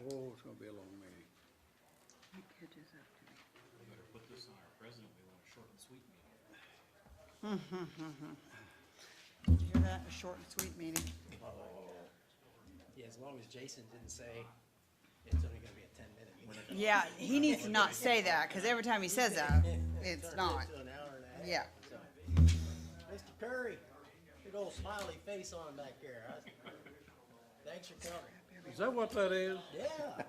Oh, it's gonna be a long meeting. Catches up to me. We better put this on our president, we want a short and sweet meeting. Did you hear that? A short and sweet meeting. Yeah, as long as Jason didn't say it's only gonna be a 10-minute meeting. Yeah, he needs to not say that, because every time he says that, it's Turns not. into an hour and a half. Yeah. So. Mr. Curry, big old smiley face on back there. Thanks for coming. Is that what that is? Yeah.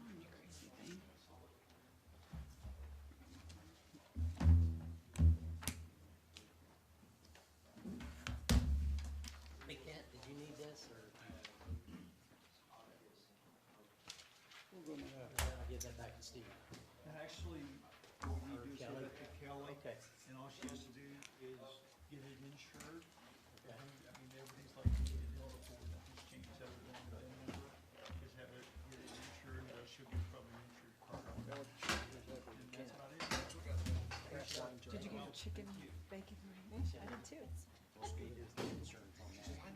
You crazy thing. Hey, Kent, did you need this, or We're gonna have, I'll give that back to Steve? Actually, what we Or need to do is Kelly? give it to Kelly, Okay. and all she has to do is get it insured. Okay. I mean, everything's like we did in order for nothing's changed other than the VIN number. Just have it, get it insured, she'll be probably insured car. And that's about it. Did you get the chicken bacon ranch? I did too. Steve is the insurance on that. Okay, I'll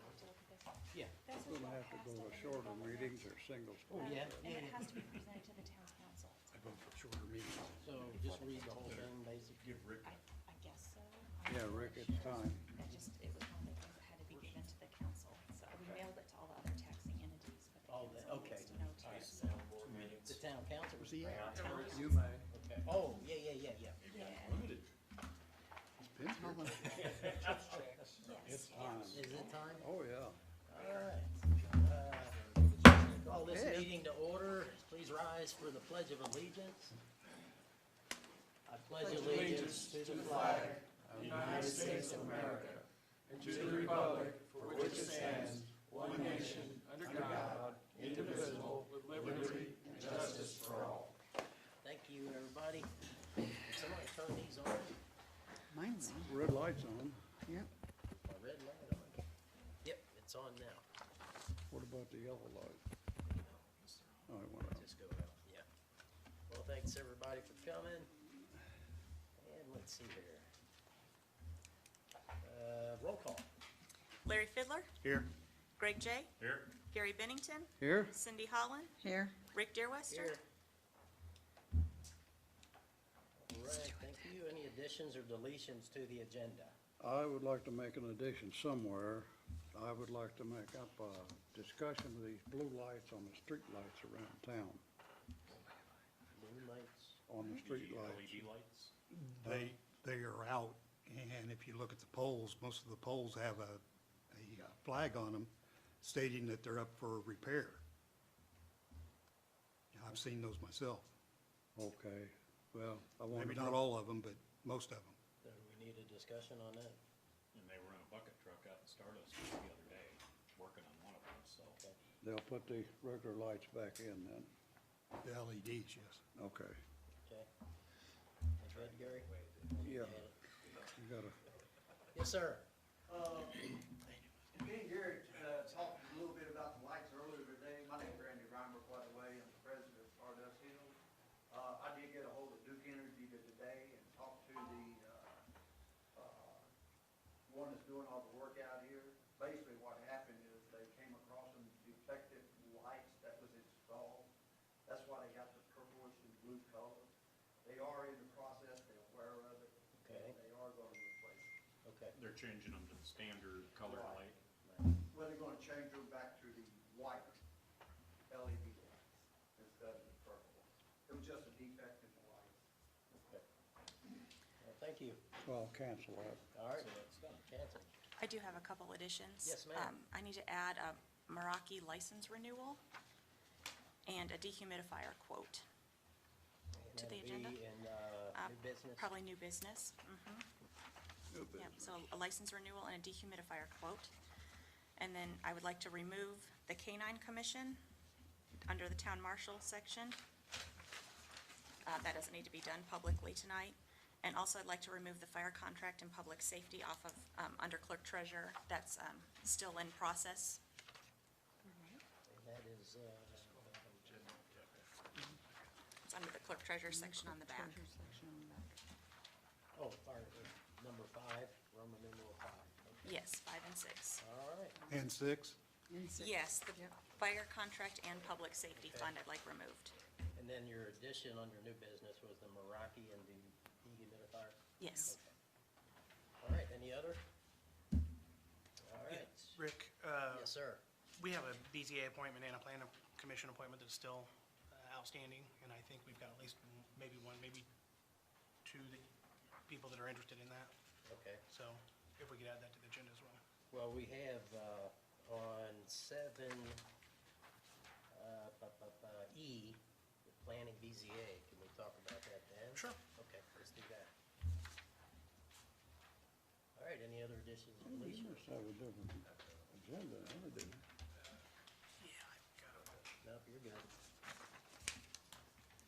have to look at this. Yeah. This is we're what gonna have to has go to to be shorter public. meetings or single Oh, speak. yeah, And it yeah. has to be presented to the town council. I vote for shorter meetings. So just read the whole thing, basically. Give Rick I guess so. Yeah, Rick, it's time. It just, it was one of the things that had to be given to the council. So we mailed it to all the other taxing entities, but the Oh, council okay. needs to know too. So, The town council. Was he at? You may. Okay. Oh, yeah. yeah. limited. It's been here. Yes. Time. Is it time? Oh, yeah. All right. Call this It is. meeting to order. Please rise for the Pledge of Allegiance. I pledge allegiance to the flag of the United States of America and to the republic for which it stands, one nation, under God, indivisible, with liberty and justice for all. Thank you, everybody. Can somebody turn these on? Mine's on. Red light's on. Yep. My red light on. Yep, it's on now. What about the yellow light? Oh, it went out. Just go out, yeah. Well, thanks everybody for coming. And let's see here. Roll call. Larry Fidler, Here. Greg J, Here. Gary Bennington, Here? Cindy Holland, Here. Rick Deerwester. Here. All right, thank you. Any additions or deletions to the agenda? I would like to make an addition somewhere. I would like to make up a discussion of these blue lights on the street lights around town, Blue lights? on the street lights. LED lights. They are out, and if you look at the poles, most of the poles have a flag on them stating that they're up for repair. I've seen those myself. Okay, well, I want Maybe to. not all of them, but most of them. Do we need a discussion on that? And they were in a bucket truck out in Stardust the other day, working on one of them, so. Okay. They'll put the regular lights back in then. The LEDs, yes. Okay. Okay. That's good, Gary? Yeah. You gotta, Yes, sir. Me and Gary talked a little bit about the lights earlier today. My name's Randy Reimer, by the way. I'm the president of Stardust Hills. I did get a hold of Duke Energy today and talked to the one that's doing all the work out here. Basically, what happened is they came across some defective lights that was installed. That's why they got the purplish and blue color. They are in the process. They're aware of it. Okay. They are going to replace it. Okay. They're changing them to the standard color Right. light. Well, they're gonna change them back to the white LED lights instead of the purple. It was just a defect in the lights. Okay. Well, thank you. so I'll cancel that. All right, cancel. I do have a couple additions. Yes, ma'am. I need to add a Meraki license renewal and a dehumidifier quote. And To the that'll agenda? be in, new business? Probably new business. Yeah, so a license renewal and a dehumidifier quote. And then I would like to remove the Canine Commission under the Town Marshal section. That doesn't need to be done publicly tonight. And also, I'd like to remove the fire contract and public safety off of, under clerk treasurer. That's still in process. And that is, It's under the clerk treasurer treasure section on the back. Treasure section on the back. Oh, fire, number 5, Roman numeral 5. Okay. Yes, 5 and 6. All right, And 6? And six. Yes, the Yep. fire contract and public safety Okay. fund I'd like removed. and then your addition on your new business was the Meraki and the dehumidifier? Yes. Okay. All right, any other? All right. Rick, Yes, sir. we have a BZA appointment and a planning commission appointment that's still outstanding, and I think we've got at least maybe one, maybe two people that are interested in that. Okay. So if we could add that to the agenda as well. Well, we have on 7, E, the planning BZA. Can we talk about that then? Sure. Okay, let's do that. All right, any other additions, You deletions? must have a different agenda, I do. Yeah, I've got it. Nope, you're good.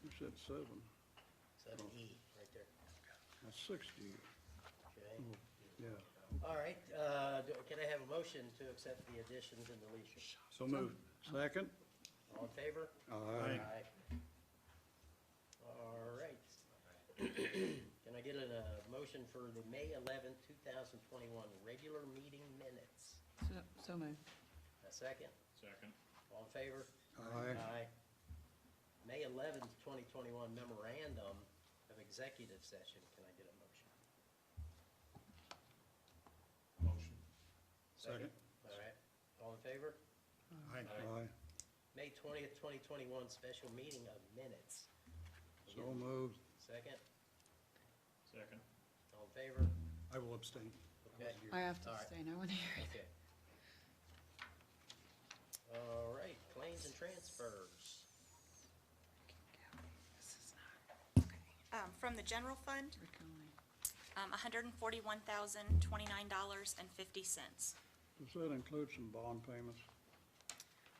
You said 7. 7E, right there. That's 60. Okay. Yeah. All right, can I have a motion to accept the additions and deletions? So moved. Second? All in favor? Aye. All right. Can I get a motion for the May 11th, 2021 regular meeting minutes? So moved. A second? Second. All in favor? Aye. May 11th, 2021 memorandum of executive session. Can I get a motion? Motion. Second. All right. All in favor? Aye. Aye. May 20th, 2021 special meeting of minutes. So moved. Second? Second. All in favor? I will abstain. Okay. I have to All right. abstain, I wasn't here either. Okay. All right, claims and transfers. This is not From the general fund, Rick only. $141,029.50. Does that include some bond payments?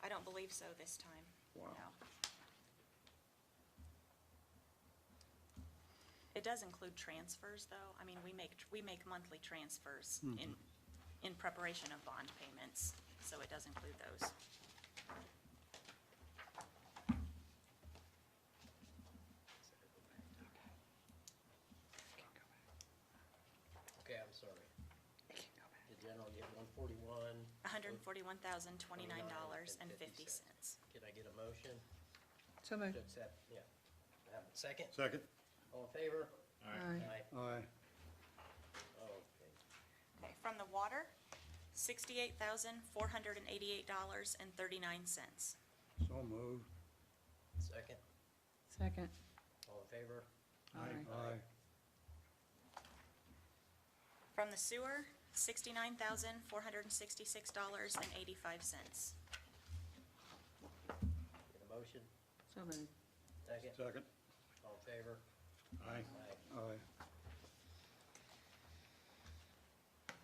I don't believe so this time. Wow. No. It does include transfers, though. I mean, we make monthly transfers in preparation of bond payments, so it does include those. Okay, I'm sorry. It can go back. The general, you have 141. $141,029.50. Can I get a motion So to moved. accept? Yeah. Second? Second. All in favor? Aye. Aye. Okay. Okay, from the water, $68,488.39. So moved. Second? Second. All in favor? Aye. Aye. From the sewer, $69,466.85. Get a motion? So moved. Second? Second. All in favor? Aye. Aye.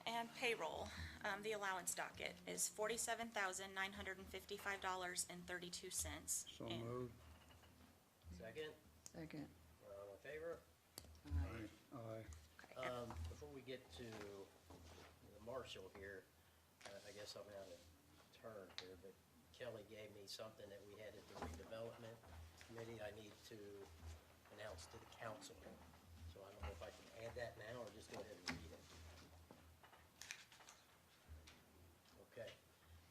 And payroll, the allowance docket is $47,955.32. So moved. Second? Second. All in favor? Aye. Aye. Before we get to the marshal here, I guess I'm out of turn here, but Kelly gave me something that we had at the redevelopment committee I need to announce to the council. So I don't know if I can add that now or just go ahead and read it. Okay.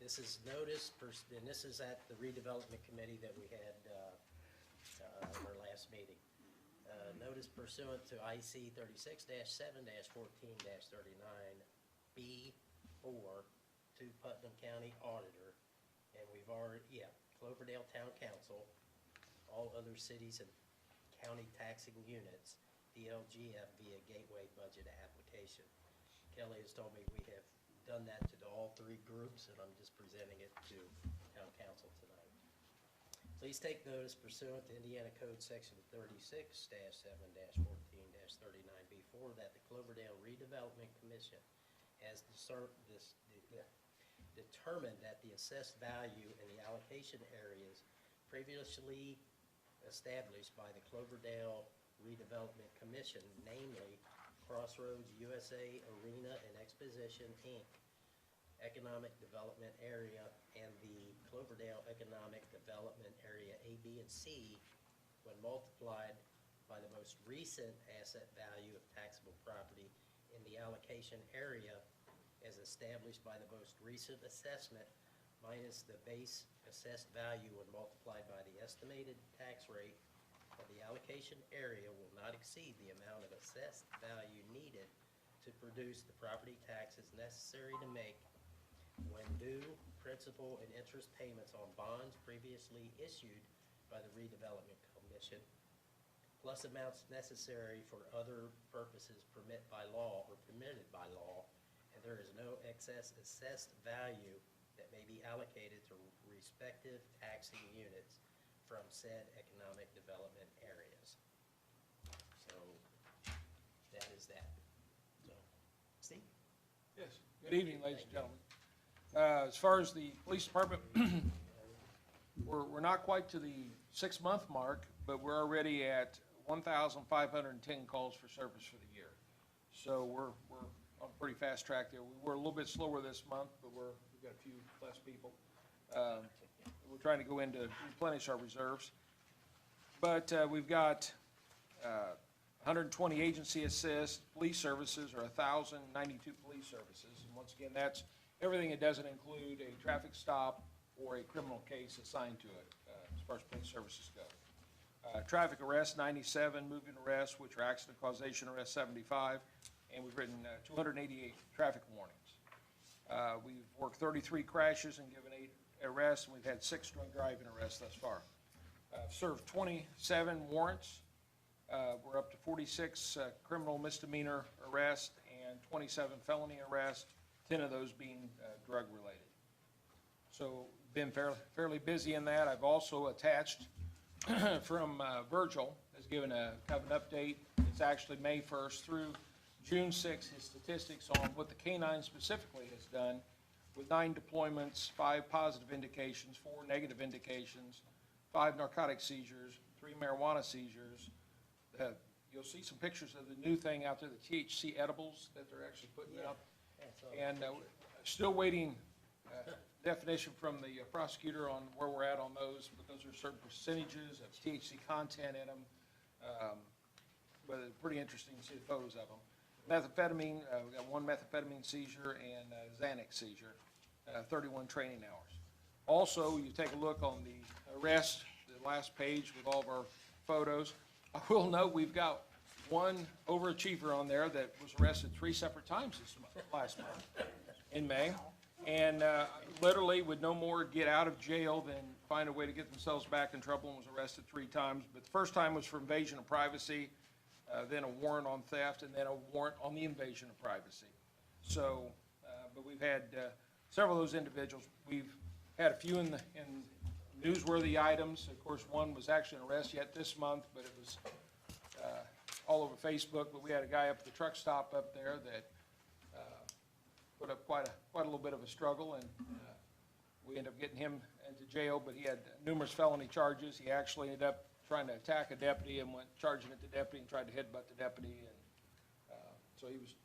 This is notice, and this is at the redevelopment committee that we had our last meeting. Notice pursuant to IC 36-7-14-39B4 to Putnam County Auditor, and we've already, Cloverdale Town Council, all other cities and county taxing units, DLGF via gateway budget application. Kelly has told me we have done that to all 3 groups, and I'm just presenting it to Town Council tonight. Please take notice pursuant to Indiana Code Section 36-7-14-39B4 that the Cloverdale Redevelopment Commission has determined that the assessed value in the allocation areas previously established by the Cloverdale Redevelopment Commission, namely Crossroads USA Arena and Exposition, Inc., Economic Development Area, and the Cloverdale Economic Development Area A, B, and C, when multiplied by the most recent asset value of taxable property in the allocation area as established by the most recent assessment minus the base assessed value when multiplied by the estimated tax rate of the allocation area will not exceed the amount of assessed value needed to produce the property taxes necessary to make when due principal and interest payments on bonds previously issued by the redevelopment commission, plus amounts necessary for other purposes permitted by law, and there is no excess assessed value that may be allocated to respective taxing units from said economic development areas. So, that is that. So, Steve? Yes. Good evening, ladies and gentlemen. As far as the police department, we're not quite to the 6-month mark, but we're already at 1,510 calls for service for the year. So we're on a pretty fast track there. We were a little bit slower this month, but we've got a few less people. We're trying to go in to replenish our reserves. But we've got 120 agency assist, police services, or 1,092 police services. And once again, that's everything that doesn't include a traffic stop or a criminal case assigned to it, as far as police services go. Traffic arrests, 97, moving arrests, which are accident causation arrests, 75, and we've written 288 traffic warnings. We've worked 33 crashes and given 8 arrests, and we've had 6 drunk driving arrests thus far. Served 27 warrants. We're up to 46 criminal misdemeanor arrests and 27 felony arrests, 10 of those being drug-related. So been fairly busy in that. I've also attached from Virgil, has given a kind of an update. It's actually May 1st through June 6th, his statistics on what the K-9 specifically has done with 9 deployments, 5 positive indications, 4 negative indications, 5 narcotic seizures, 3 marijuana seizures. You'll see some pictures of the new thing out there, the THC edibles that they're actually putting out. And still waiting definition from the prosecutor on where we're at on those, but those are certain percentages of THC content in them. But it's pretty interesting to see the photos of them. Methamphetamine, we got 1 methamphetamine seizure and Xanax seizure, 31 training hours. Also, you take a look on the arrest, the last page with all of our photos. I will note we've got 1 overachiever on there that was arrested 3 separate times last month in May. And literally would no more get out of jail than find a way to get themselves back in trouble, and was arrested 3 times. But the first time was for invasion of privacy, then a warrant on theft, and then a warrant on the invasion of privacy. So, but we've had several of those individuals. We've had a few in newsworthy items. Of course, 1 was actually an arrest yet this month, but it was all over Facebook. But we had a guy up at the truck stop up there that put up quite a little bit of a struggle, and we ended up getting him into jail, but he had numerous felony charges. He actually ended up trying to attack a deputy and went charging at the deputy and tried to headbutt the deputy, and so he was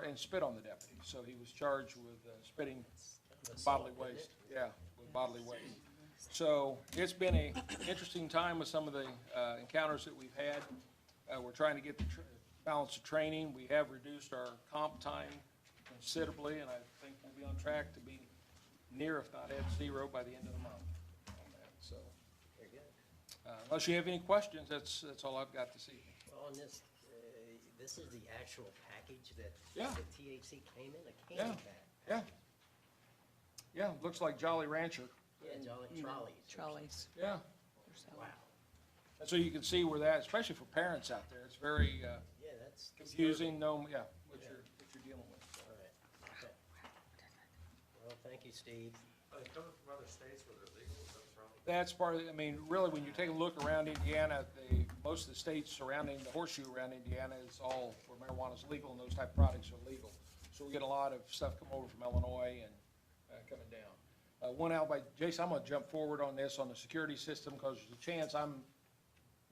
and spit on the deputy. So he was charged with spitting bodily waste. Yeah, with bodily waste. So it's been an interesting time with some of the encounters that we've had. We're trying to get the balance of training. We have reduced our comp time considerably, and I think we'll be on track to be near, if not at 0, by the end of the month on that. So, Very good. unless you have any questions, that's all I've got this evening. Well, on this, this is the actual package that Yeah. the THC came in, a candy Yeah. pack. Yeah, looks like Jolly Rancher. Yeah, Jolly Trolleys. Trolleys. Yeah. They're selling. Wow. And so you can see where that, especially for parents out there, it's very Yeah, that's confusing, what Yeah. you're dealing with. All right. Okay. Well, thank you, Steve. Are they coming from other states where they're legal? Is that what's wrong? That's part of it. I mean, really, when you take a look around Indiana, most of the states surrounding the horseshoe around Indiana is all where marijuana is legal and those type of products are legal. So we get a lot of stuff come over from Illinois and coming down. One out by Jason, I'm going to jump forward on this on the security system because there's a chance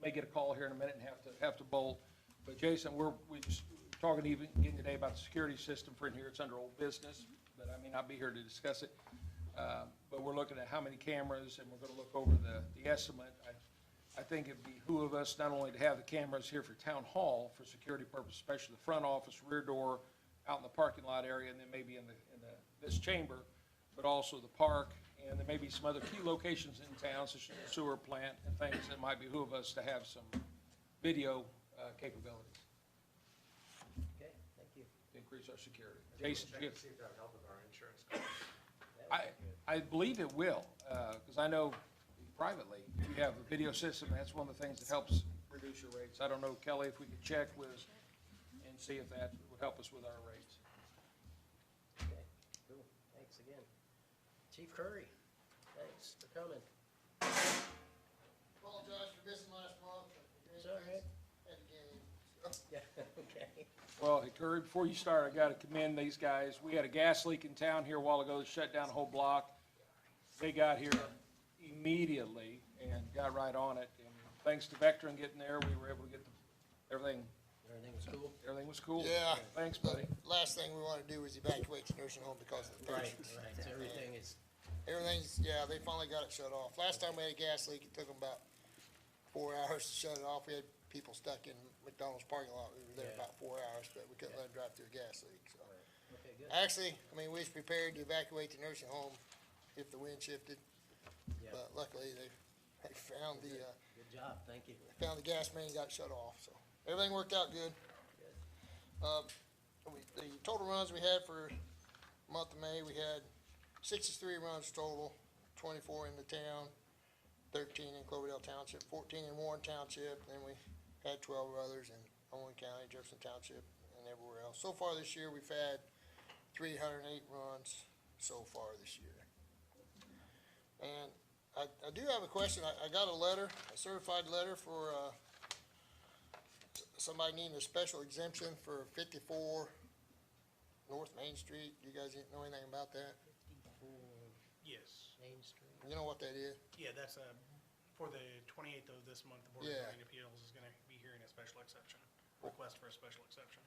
may get a call here in a minute and have to bolt. But Jason, we're just talking even again today about the security system for in here. It's under old business, but I may not be here to discuss it. But we're looking at how many cameras, and we're going to look over the estimate. I think think it'd behoove us not only to have the cameras here for town hall for security purposes, especially the front office, rear door, out in the parking lot area, and then maybe in this chamber, but also the park, and there may be some other key locations in town, such as the sewer plant and things that might behoove us to have some video capabilities Okay, thank you. to increase our security. Jason, Check to see if that would help with our insurance costs. That would be good. I believe it will, because I know privately, you have a video system, and that's one of the things that helps reduce your rates. I don't know, Kelly, if we could check with, and see if that would help us with our rates. Okay, cool, thanks again. Chief Curry, thanks for coming. Apologize for missing last month. It's all right. Had a game, so. Yeah, okay. Well, hey, Curry, before you start, I gotta commend these guys. We had a gas leak in town here a while ago that shut down a whole block. They got here immediately and got right on it. And thanks to Vectron getting there, we were able to get everything was cool. Yeah. Thanks, buddy. The last thing we wanted to do was evacuate the nursing home because of the Right, patients. right, so Everything's, yeah, they finally got it shut off. Last time we had a gas leak, it took them about 4 hours to shut it off. We had people stuck in McDonald's parking lot. We were there Yeah. about 4 hours, but we couldn't let them drive through a gas leak, so. okay, good. Actually, I mean, we was prepared to evacuate the nursing home if the wind shifted, Yeah, but luckily they found the, good job, thank you. found the gas main, got shut off, so everything worked out good. Good. The total runs we had for month of May, we had 63 runs total, 24 in the town, 13 in Cloverdale Township, 14 in Warren Township, and then we had 12 others in Owen County, Jefferson Township, and everywhere else. So far this year, we've had 308 runs so far this year. And I do have a question. I got a letter, a certified letter for, somebody needing a special exemption for 54 North Main Street. You guys know anything about that? Yes. Main Street. You know what that is? Yeah, that's for the 28th of this month, the Board of Yeah. Zoning Appeals is going to be hearing a special exception, request for a special exception.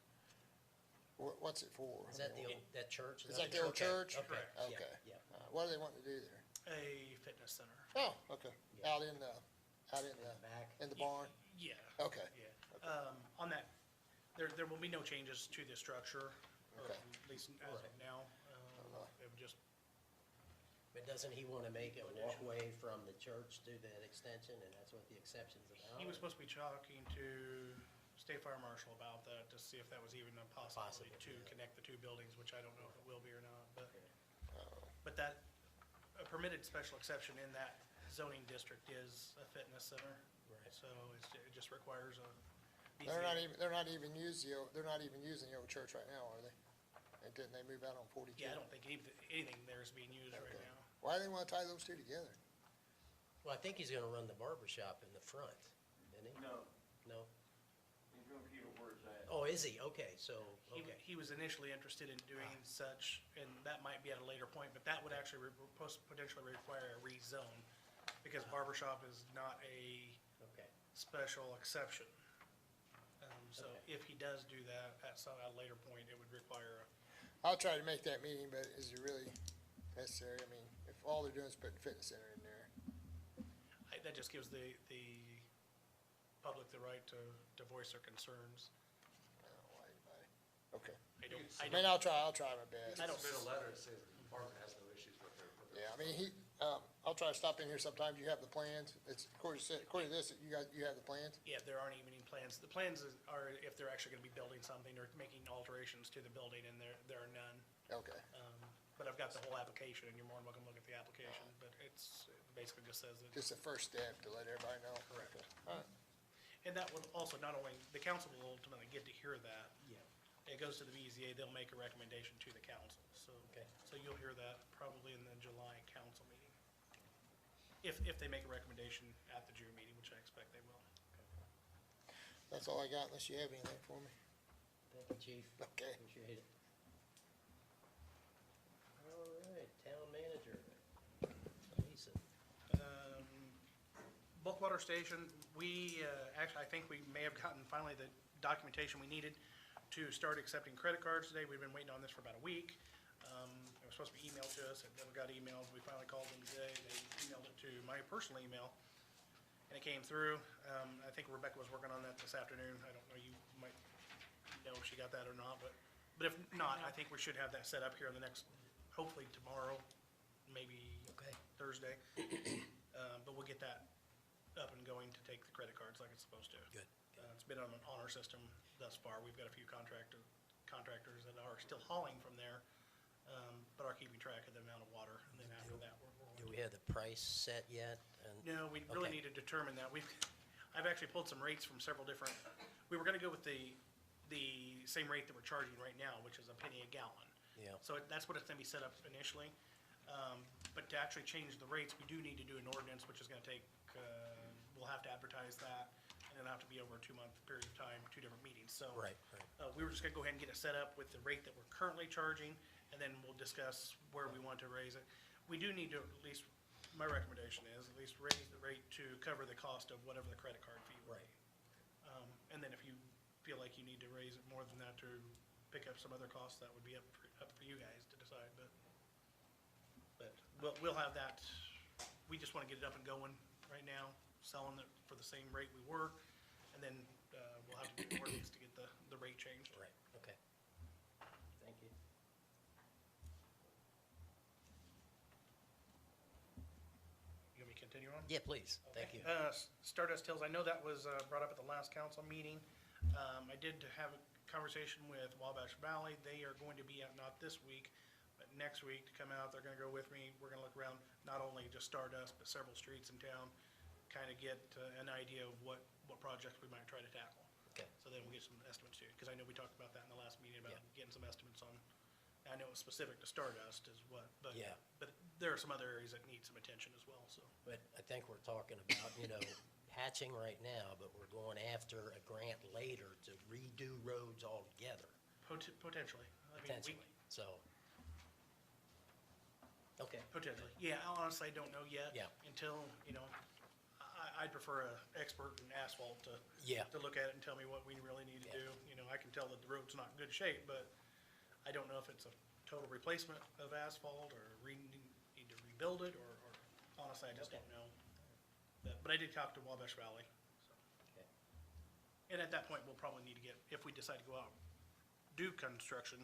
What's it for? Is that the old, that church? Is that the old church? Okay, yeah, Okay. yeah. What do they want to do there? A fitness center. Oh, okay. Yeah. Out in the Back. in the barn? Yeah. Okay. Yeah. On that, there will be no changes to the structure, or Okay. at least as of Right. now. It would just, But doesn't he wanna make a walkway from the church to that extension, and that's what the exception's about? he was supposed to be talking to State Fire Marshal about that, to see if that was even a possibility Possible, to yeah. connect the two buildings, which I don't know if it will be or not, but. Oh. But that, a permitted special exception in that zoning district is a fitness center. Right. So it just requires a. They're not even using the old church right now, are they? And didn't they move out on 42? Yeah, I don't think anything there is being used right Okay. now. Why do they want to tie those two together? Well, I think he's gonna run the barber shop in the front, isn't he? No, No? he's gonna keep it where it's at. Oh, is he? Okay, so, okay. He was initially interested in doing such, and that might be at a later point, but that would actually potentially require a rezone, because barbershop is not a Okay, special exception. So Okay. if he does do that at a later point, it would require I'll try to make that meeting, but is it really necessary? I mean, if all they're doing is putting fitness center in there. that just gives the public the right to voice their concerns. I don't know why anybody. Okay. I I mean, I'll try my best. I don't- Submit a letter that says the department has no issues with their. Yeah, I mean, I'll try to stop in here sometimes. You have the plans. It's, according to this, you have the plans? Yeah, there aren't even any plans. The plans are if they're actually gonna be building something or making alterations to the building, and there are none. Okay. But I've got the whole application, and you're more than welcome to look at the application, but it basically just says that. Just the first step to let everybody know. Correct. Okay. All right. And that would also, not only, the council will ultimately get to hear that. yeah, It goes to the BZA, they'll make a recommendation to the council, so. Okay. So you'll hear that probably in the July council meeting. If they make a recommendation at the June meeting, which I expect they will. That's all I got unless you have anything for me. thank you, chief. Okay. Appreciate it. All right, town manager, Lisa. Bulk water station, we, actually, I think we may have gotten finally the documentation we needed to start accepting credit cards today. We've been waiting on this for about a week. It was supposed to be emailed to us, and then we got emails. We finally called them today. They emailed it to my personal email. and it came through. I think Rebecca was working on that this afternoon. I don't know, you might know if she got that or not, but if not, I think we should have that set up here in the next, hopefully tomorrow, maybe Thursday. But we'll get that up and going to take the credit cards like it's supposed to. Good. It's been on our system thus far. We've got a few contractors that are still hauling from there, but are keeping track of the amount of water, and then after that, we're rolling. Do we have the price set yet? No, we really Okay. need to determine that. I've actually pulled some rates from several different, we were gonna go with the same rate that we're charging right now, which is a penny a gallon. Yeah. So that's what it's gonna be set up initially. But to actually change the rates, we do need to do an ordinance, which is gonna take, we'll have to advertise that, and it'll have to be over a 2-month period of time, 2 different meetings. So Right. we were just gonna go ahead and get it set up with the rate that we're currently charging, and then we'll discuss where we want to raise it. We do need to at least, my recommendation is, at least raise the rate to cover the cost of whatever the credit card fee will be. And then if you feel like you need to raise it more than that to pick up some other costs, that would be up for you guys to decide, but we'll have that. We just wanna get it up and going right now, selling it for the same rate we were, and then, we'll have to do an ordinance to get the rate changed. Right, okay. Thank you. You want me to continue on? Yeah, please, thank you. Stardust Hills, I know that was brought up at the last council meeting. I did have a conversation with Wabash Valley. They are going to be out, not this week, but next week to come out. They're gonna go with me. We're gonna look around, not only just Stardust, but several streets in town, kind of get an idea of what projects we might try to tackle. Okay. So then we'll get some estimates too, because I know we talked about that in the last meeting, about Yeah. getting some estimates on, I know it's specific to Stardust is what, but Yeah. but there are some other areas that need some attention as well, so. But I think we're talking about, patching right now, but we're going after a grant later to redo roads altogether, Potentially. I mean, potentially, so. Okay, Potentially. Yeah, honestly, I don't know yet. Yeah. Until, I'd prefer a expert in asphalt to. Yeah. To look at it and tell me what we really need to do. I can tell that the road's not in good shape, but I don't know if it's a total replacement of asphalt or need to rebuild it, or honestly, I just don't know. But I did talk to Wabash Valley, so. okay, And at that point, we'll probably need to get, if we decide to go out, do construction,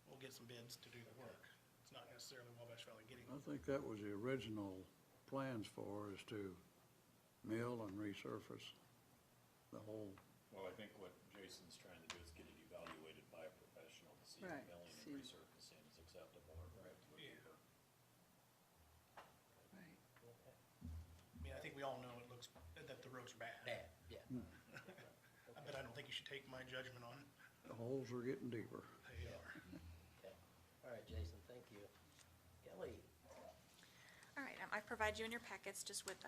we'll get some bids to do the work. It's not necessarily Wabash Valley getting. I think that was the original plans for, is to mill and resurface the whole. Well, I think what Jason's trying to do is get it evaluated by a professional to see if Right, milling and see. resurfacing is acceptable or right. Yeah. Right. okay. I mean, I think we all know it looks, that the roads are bad. Bad, yeah. But I don't think you should take my judgment on The holes are getting deeper. they are. Okay. All right, Jason, thank you. Kelly? All right, I provide you in your packets just with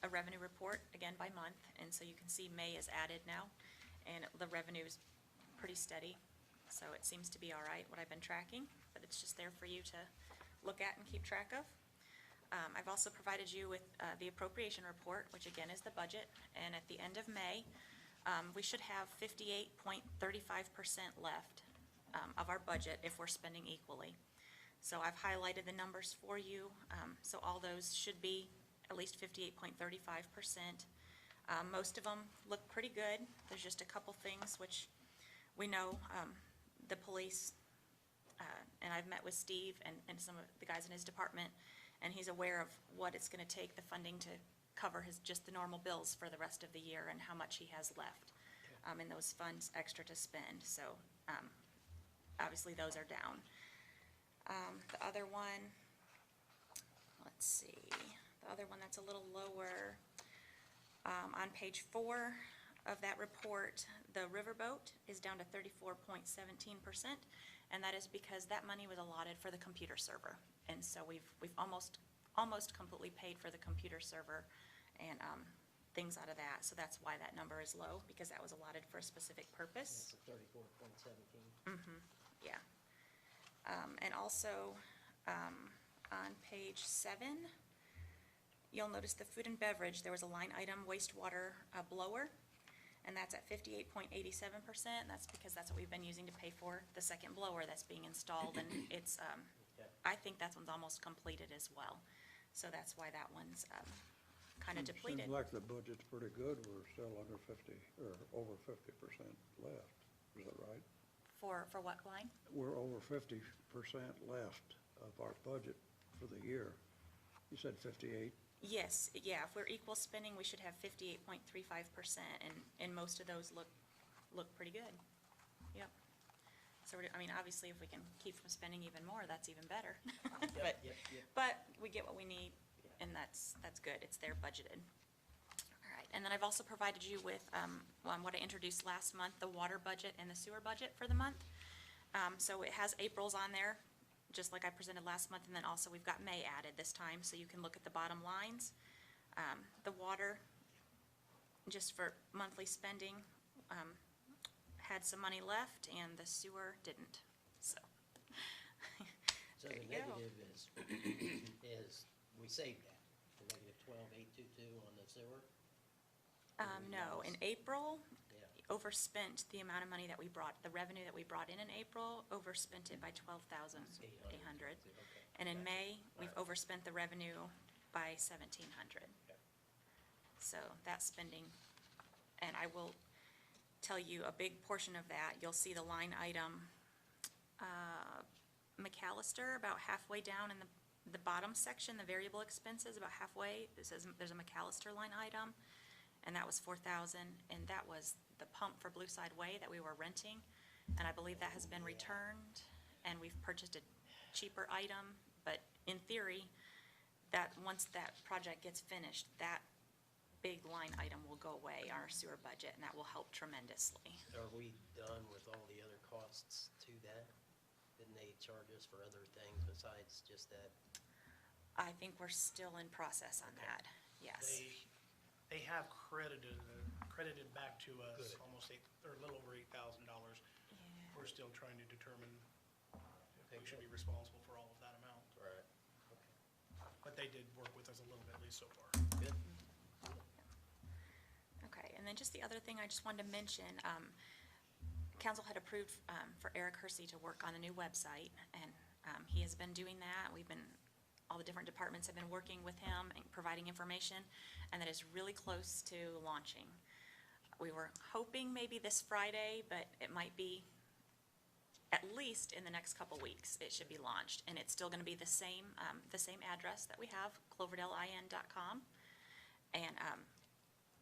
a revenue report, again by month, and so you can see May is added now, and the revenue is pretty steady, so it seems to be all right, what I've been tracking, but it's just there for you to look at and keep track of. I've also provided you with the appropriation report, which again is the budget, and at the end of May, we should have 58.35% left of our budget if we're spending equally. So I've highlighted the numbers for you, so all those should be at least 58.35%. Most of them look pretty good. There's just a couple things which we know, the police, and I've met with Steve and some of the guys in his department, and he's aware of what it's gonna take, the funding to cover just the normal bills for the rest of the year and how much he has left in those funds extra to spend. So obviously those are down. The other one, let's see, the other one that's a little lower, on page 4 of that report, the riverboat is down to 34.17%, and that is because that money was allotted for the computer server. And so we've almost completely paid for the computer server and things out of that. So that's why that number is low, because that was allotted for a specific purpose. That's a 34.17. Yeah. And also, on page 7, you'll notice the food and beverage, there was a line item wastewater blower, and that's at 58.87%. That's because that's what we've been using to pay for the second blower that's being installed, and it's, I think that one's almost completed as well. So that's why that one's kind of depleted. Seems like the budget's pretty good. We're still under 50, or over 50% left. Is that right? For what line? We're over 50% left of our budget for the year. You said 58? Yes, yeah, if we're equal spending, we should have 58.35%, and most of those look pretty good. Yep. So, I mean, obviously, if we can keep from spending even more, that's even better. But we get what we need, and that's good. It's there budgeted. All right, and then I've also provided you with, what I introduced last month, the water budget and the sewer budget for the month. So it has April's on there, just like I presented last month, and then also we've got May added this time, so you can look at the bottom lines. The water, just for monthly spending, had some money left, and the sewer didn't, so. So There the you go. negative is we saved that, the negative 12,822 on the sewer? No, in April, Yeah. overspent the amount of money that we brought, the revenue that we brought in April, overspent it by 12,800. Okay. And in May, we've overspent the revenue by 1,700. Okay. So that's spending, and I will tell you a big portion of that, you'll see the line item, McAllister, about halfway down in the bottom section, the variable expenses, about halfway, it says there's a McAllister line item, and that was 4,000, and that was the pump for Blue Side Way that we were renting, and I believe that has been returned, and we've purchased a cheaper item, but in theory, that once that project gets finished, that big line item will go away, our sewer budget, and that will help tremendously. Are we done with all the other costs to that? Didn't they charge us for other things besides just that? I think we're still in process on that, yes. They have credited back to us Good. almost or a little over $8,000. Yeah. We're still trying to determine if we Okay, should be good. responsible for all of that amount. Right. Okay. But they did work with us a little bit, at least so far. Good. Okay, and then just the other thing I just wanted to mention, council had approved for Eric Hersey to work on a new website, and he has been doing that. All the different departments have been working with him and providing information, and that is really close to launching. We were hoping maybe this Friday, but it might be at least in the next couple weeks, it should be launched, and it's still gonna be the same address that we have, cloverdalein.com, and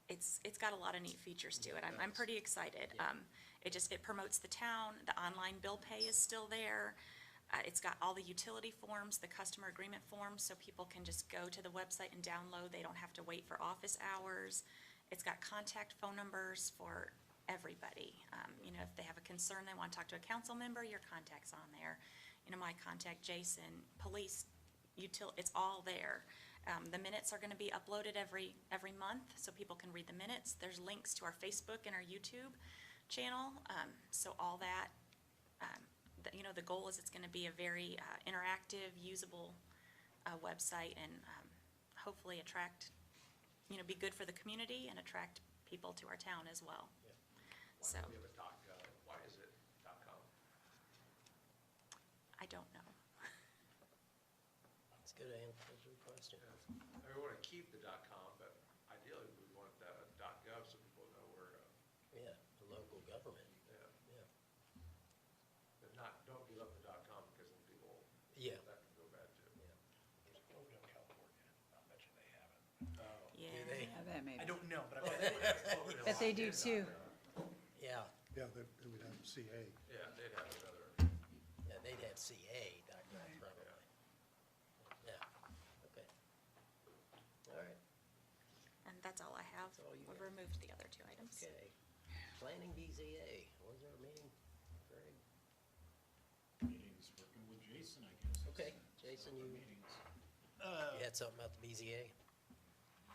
it's got a lot of neat features to it. I'm pretty excited. It promotes the town, the online bill pay is still there. It's got all the utility forms, the customer agreement forms, so people can just go to the website and download. They don't have to wait for office hours. It's got contact phone numbers for everybody. If they have a concern, they want to talk to a council member, your contact's on there. My contact, Jason, police, it's all there. The minutes are gonna be uploaded every month, so people can read the minutes. There's links to our Facebook and our YouTube channel, so all that, the goal is it's gonna be a very interactive, usable website, and hopefully attract, be good for the community and attract people to our town as well. So, We have a .gov. Why is it .com? I don't know. It's a good answer to the question. We want to keep the .com, but ideally we want the .gov so people know where, Yeah, the local government, yeah. yeah. But don't give up the .com because then people, Yeah. that can go bad too. There's Cloverdale, California. I bet you they have it. Yeah. they? Yeah, that may I be. don't know, but I bet Bet they do too. Yeah, Yeah, they would have CA. Yeah, they'd have another, yeah, they'd have CA, probably. Yeah, okay. All right, And that's all I have. That's all you We've got. removed the other two items. okay. Planning BZA, when's our meeting, Greg? Meetings, working with Jason, I guess. is Okay, Jason, you meetings. had something about the BZA?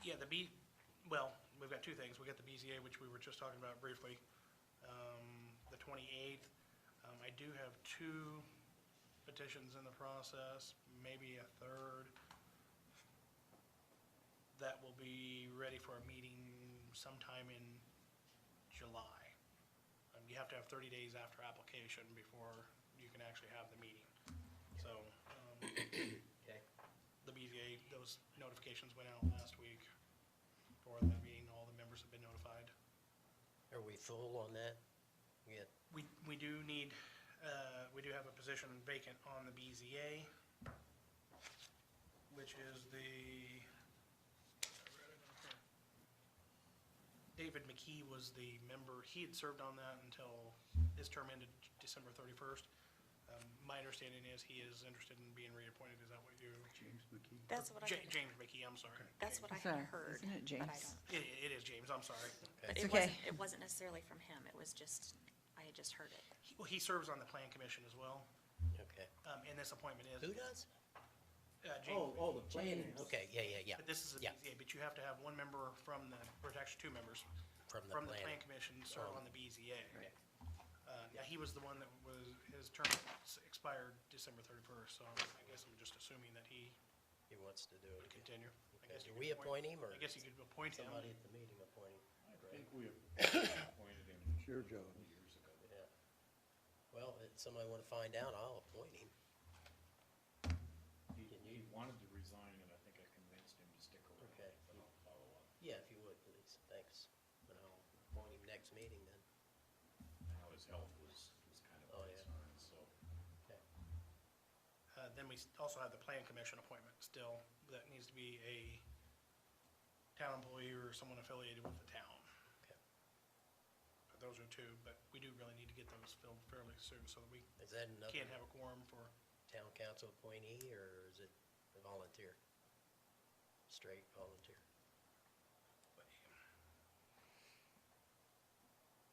Yeah, we've got two things. We got the BZA, which we were just talking about briefly, the 28th. I do have 2 petitions in the process, maybe a third, that will be ready for a meeting sometime in July. You have to have 30 days after application before you can actually have the meeting. So, Okay, the BZA, those notifications went out last week. for that meeting. All the members have been notified. Are we full on that? Yeah, We do need, we do have a position vacant on the BZA, which is David McKee was the member. He had served on that until his term ended December 31st. My understanding is he is interested in being reappointed. Is that what you? James McKee. That's what I had, James McKee, I'm sorry. that's what I Sorry, had heard. isn't it but I James? don't- It is James, I'm sorry. But It's it okay. wasn't, it wasn't necessarily from him. It was just, I had just heard it. Well, he serves on the Plan Commission as well, okay. and this appointment is. Who does? James. The planning, okay, yeah. But this is a Yeah. BZA, but you have to have one member from the, or actually two members From the from the planning. Plan Commission serve Oh. on the BZA. Okay. Yeah, he was the one that was, his term expired December 31st, so I guess I'm just assuming that he He wants to do would it. continue. I Okay. guess you Do could we appoint him, or I guess you could appoint him. somebody at the meeting appoint him? I think we appointed him It's your job. years ago. Yeah. Well, if somebody want to find out, I'll appoint him. He wanted to resign, and I think I convinced him to stick around, Okay. but I'll follow up. Yeah, if you would, please. Thanks. And I'll appoint him next meeting then. Now his health was kind of Oh, a yeah. concern, so. Okay. Then we also have the Plan Commission appointment still, that needs to be a town employee or someone affiliated with the town. Okay. But those are two, but we do really need to get those filled fairly soon, so that we Is that another can't have a quorum for, town council appointee, or is it a volunteer? Straight volunteer?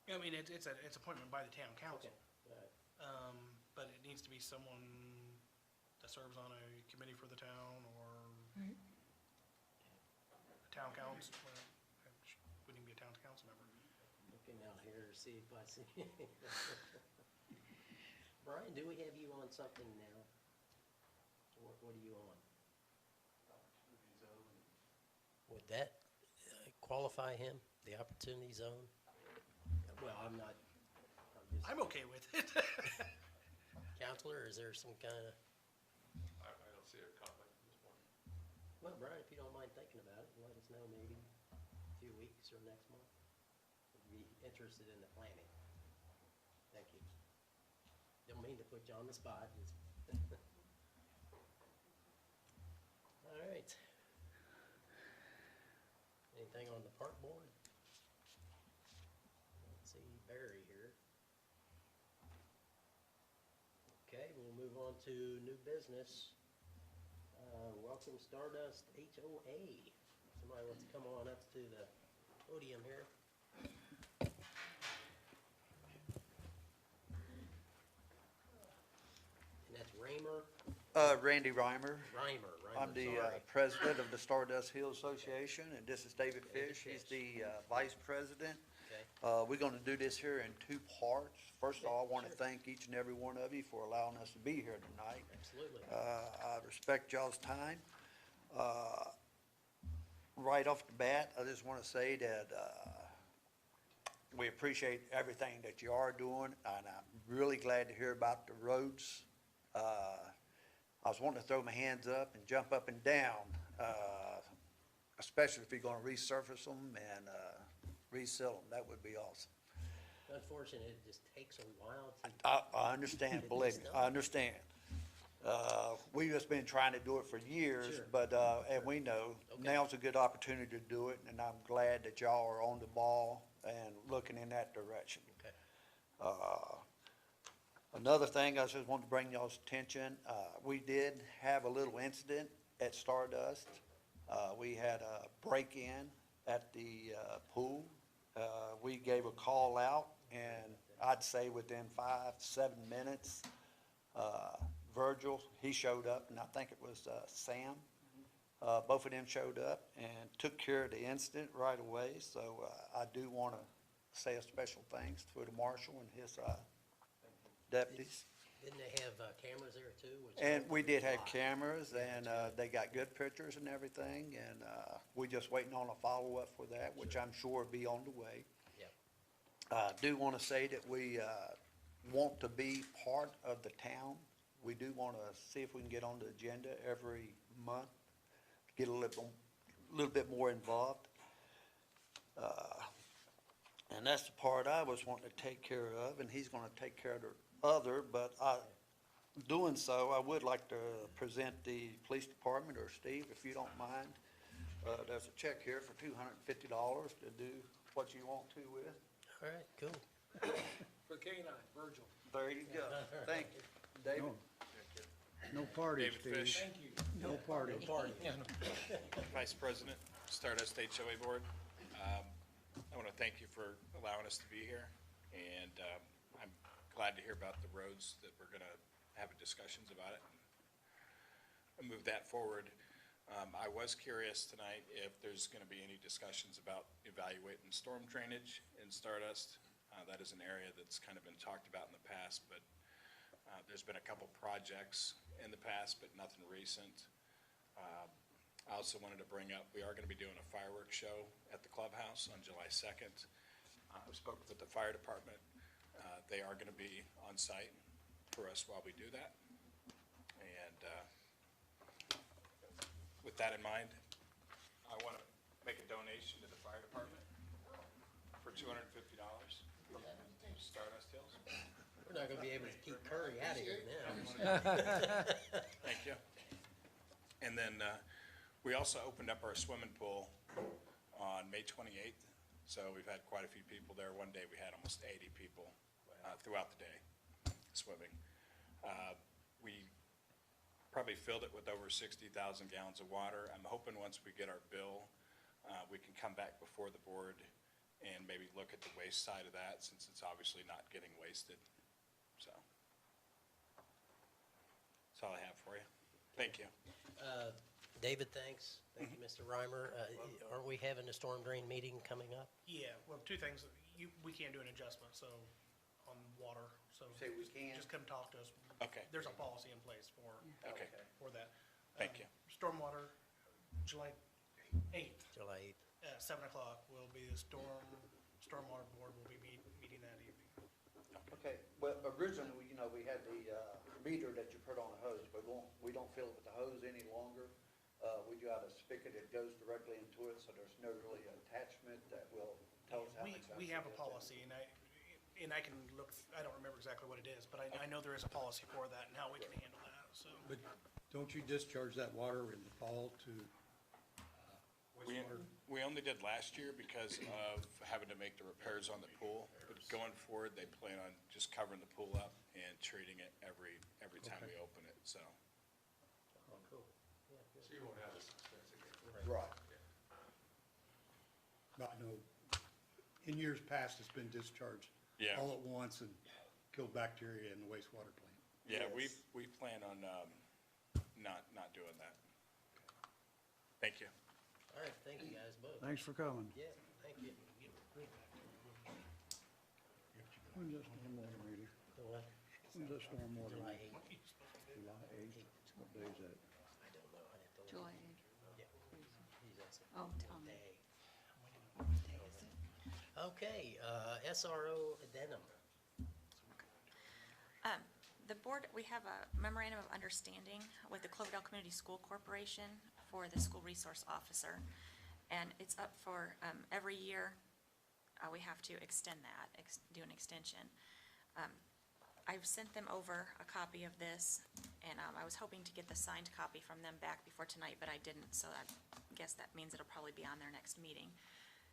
I mean, it's appointment by the town council. All right. But it needs to be someone that serves on a committee for the town or Right. a town council, wouldn't even be a town council member. Looking out here to see if I see. Brian, do we have you on something now? What are you on? Would that qualify him, the opportunity zone? Well, I'm not, I'm okay with it. counselor, is there some kind of, I don't see a conflict at this point. well, Brian, if you don't mind thinking about it, let us know maybe a few weeks or next month. Would you be interested in the planning? Thank you. Don't mean to put you on the spot, just. All right. Anything on the park board? Let's see, Barry here. Okay, we'll move on to new business. Welcome Stardust HOA. Somebody wants to come on up to the podium here. And that's Raymer, Randy Reimer. Reimer, I'm the sorry. president of the Stardust Hill Association, and this is David Fish. He's the vice president. Okay. We're gonna do this here in two parts. First of all, I wanna thank each and every one of you for allowing us to be here tonight. Absolutely. I respect y'all's time. Right off the bat, I just wanna say that, we appreciate everything that you are doing, and I'm really glad to hear about the roads. I was wanting to throw my hands up and jump up and down, especially if you're gonna resurface them and, reseal them. That would be awesome. Unfortunately, it just takes a while to. I understand, believe me, I understand. We've just been trying to do it for years, Sure. but, and we know, Okay. now's a good opportunity to do it, and I'm glad that y'all are on the ball and looking in that direction. Okay. Another thing I just want to bring y'all's attention, we did have a little incident at Stardust. We had a break-in at the pool. We gave a call out, and I'd say within 5-7 minutes, Virgil, he showed up, and I think it was Sam. Both of them showed up and took care of the incident right away, so I do want to say a special thanks to the marshal and his deputies. Didn't they have cameras there too? which And helped we did have a lot? cameras, and they got good pictures and everything, and we're just waiting on a follow-up for that, which I'm sure will be on the way. Yep. I do want to say that we want to be part of the town. We do want to see if we can get on the agenda every month, get a little bit more involved. And that's the part I was wanting to take care of, and he's gonna take care of the other, but doing so, I would like to present the police department, or Steve, if you don't mind. There's a check here for $250 to do what you want to with. All right, cool. For the K-9, Virgil. There you go. Thank you. David? No party, David Steve. Fish. Thank you. No party. Vice President, Stardust HOA Board. I want to thank you for allowing us to be here, and I'm glad to hear about the roads that we're going to have discussions about it and move that forward. I was curious tonight if there's going to be any discussions about evaluating storm drainage in Stardust. That is an area that's kind of been talked about in the past, but there's been a couple projects in the past, but nothing recent. I also wanted to bring up, we are going to be doing a fireworks show at the clubhouse on July 2nd. I spoke with the fire department. They are going to be on site for us while we do that. And with that in mind, I want to make a donation to the fire department for $250 from Stardust Hills. We're not gonna be able to keep Curry out of here now. Thank you. And then we also opened up our swimming pool on May 28th. So we've had quite a few people there. One day we had almost 80 people throughout the day swimming. We probably filled it with over 60,000 gallons of water. I'm hoping once we get our bill, we can come back before the board and maybe look at the waste side of that, since it's obviously not getting wasted. So that's all I have for you. Thank you. David, thanks. Thank you, Mr. Reimer. Aren't we having a storm drain meeting coming up? Yeah, well, two things, we can't do an adjustment, so, on water, so. Say we can? Just come talk to us. Okay. There's a policy in place for. Okay. For that. Thank you. Stormwater, July 8th, July 8th. 7 o'clock will be the stormwater board will be meeting that evening. Okay, well, originally, we had the meter that you put on the hose, but we don't fill it with the hose any longer. We got a spigot that goes directly into it, so there's no really attachment that will tell us how much. We have a policy, and I can look, I don't remember exactly what it is, but I know there is a policy for that and how we can handle that, so. But don't you discharge that water in the fall to wastewater? We only did last year because of having to make the repairs on the pool. But going forward, they plan on just covering the pool up and treating it every time we open it, so. Oh, cool. Yeah, good. So you won't have this expense again. Right. I know, in years past, it's been discharged Yeah. all at once and killed bacteria in the wastewater plant. Yeah, Yes. we plan on not doing that. Thank you. All right, thank you guys both. Thanks for coming. Yeah, thank you. When's that stormwater meeting? The what? When's that stormwater July meeting? 8th. July 8th? What day is that? I don't know. I'd have to look. July 8th. Yeah. He's asking. Oh, tell me. Day. What day is it? Okay, SRO addendum. The board, we have a memorandum of understanding with the Cloverdale Community School Corporation for the school resource officer. And it's up for, every year, we have to extend that, do an extension. I've sent them over a copy of this, and I was hoping to get the signed copy from them back before tonight, but I didn't, so I guess that means it'll probably be on their next meeting.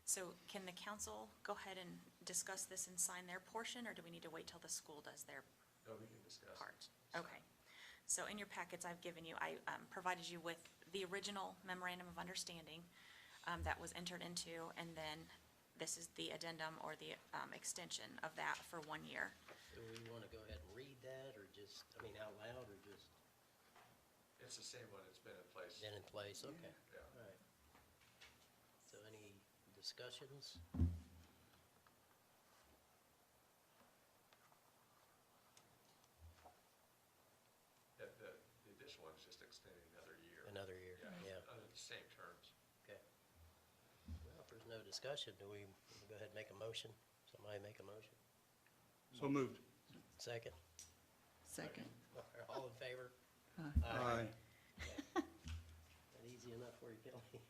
So can the council go ahead and discuss this and sign their portion, or do we need to wait till the school does their No, we can discuss. part? Okay. So in your packets I've given you, I provided you with the original memorandum of understanding that was entered into, and then this is the addendum or the extension of that for 1 year. Do we want to go ahead and read that, or just, I mean, out loud, or just It's the same one that's been in place. been in place? Okay. Yeah. All right. So any discussions? The additional one's just extending another year. Another year, yeah. Under the same terms. Okay. Well, if there's no discussion, do we go ahead and make a motion? Somebody make a motion? So moved. Second? Second. All in favor? Aye. That easy enough for you, Kelly?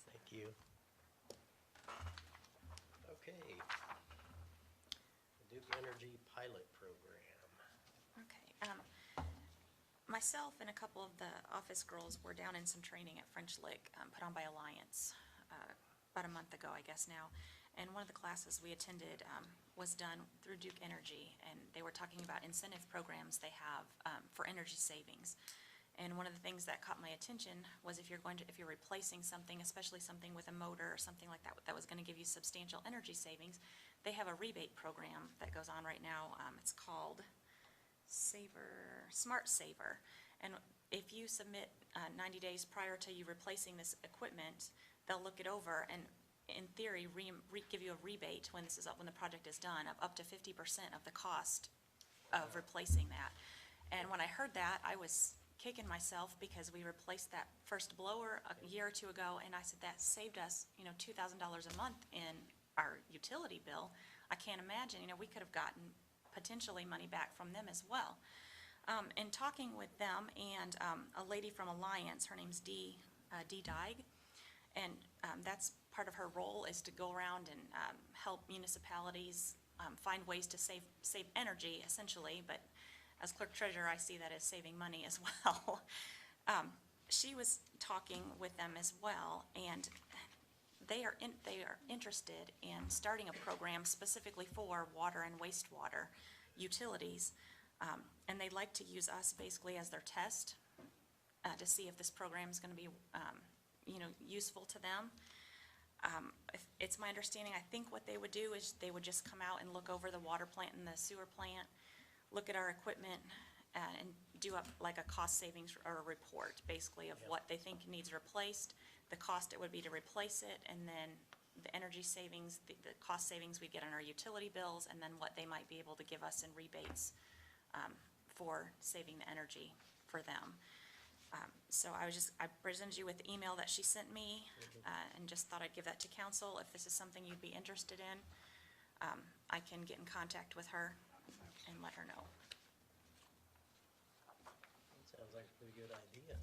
Thank you. Okay. Duke Energy Pilot Program. Okay, myself and a couple of the office girls were down in some training at French Lick, put on by Alliance, about a month ago, I guess now. And one of the classes we attended, was done through Duke Energy, and they were talking about incentive programs they have, for energy savings. And one of the things that caught my attention was if you're replacing something, especially something with a motor or something like that, that was gonna give you substantial energy savings, they have a rebate program that goes on right now. It's called Smart Saver. And if you submit 90 days prior to you replacing this equipment, they'll look it over and, in theory, give you a rebate when this is up, when the project is done, of up to 50% of the cost of replacing that. And when I heard that, I was kicking myself because we replaced that first blower a year or two ago, and I said that saved us, $2,000 a month in our utility bill. I can't imagine, we could have gotten potentially money back from them as well. In talking with them and a lady from Alliance, her name's Dee Dyke, and that's part of her role is to go around and help municipalities find ways to save energy, essentially, but as clerk treasurer, I see that as saving money as well. She was talking with them as well, and they are interested in starting a program specifically for water and wastewater utilities, and they'd like to use us basically as their test to see if this program is going to be, useful to them. It's my understanding, I think what they would do is they would just come out and look over the water plant and the sewer plant, look at our equipment, and do up like a cost savings or a report, basically, of what they think needs replaced, the cost it would be to replace it, and then the energy savings, the cost savings we get on our utility bills, and then what they might be able to give us in rebates for saving the energy for them. So I presented you with the email that she sent me, and just thought I'd give that to council. If this is something you'd be interested in, I can get in contact with her and let her know. That sounds like a pretty good idea.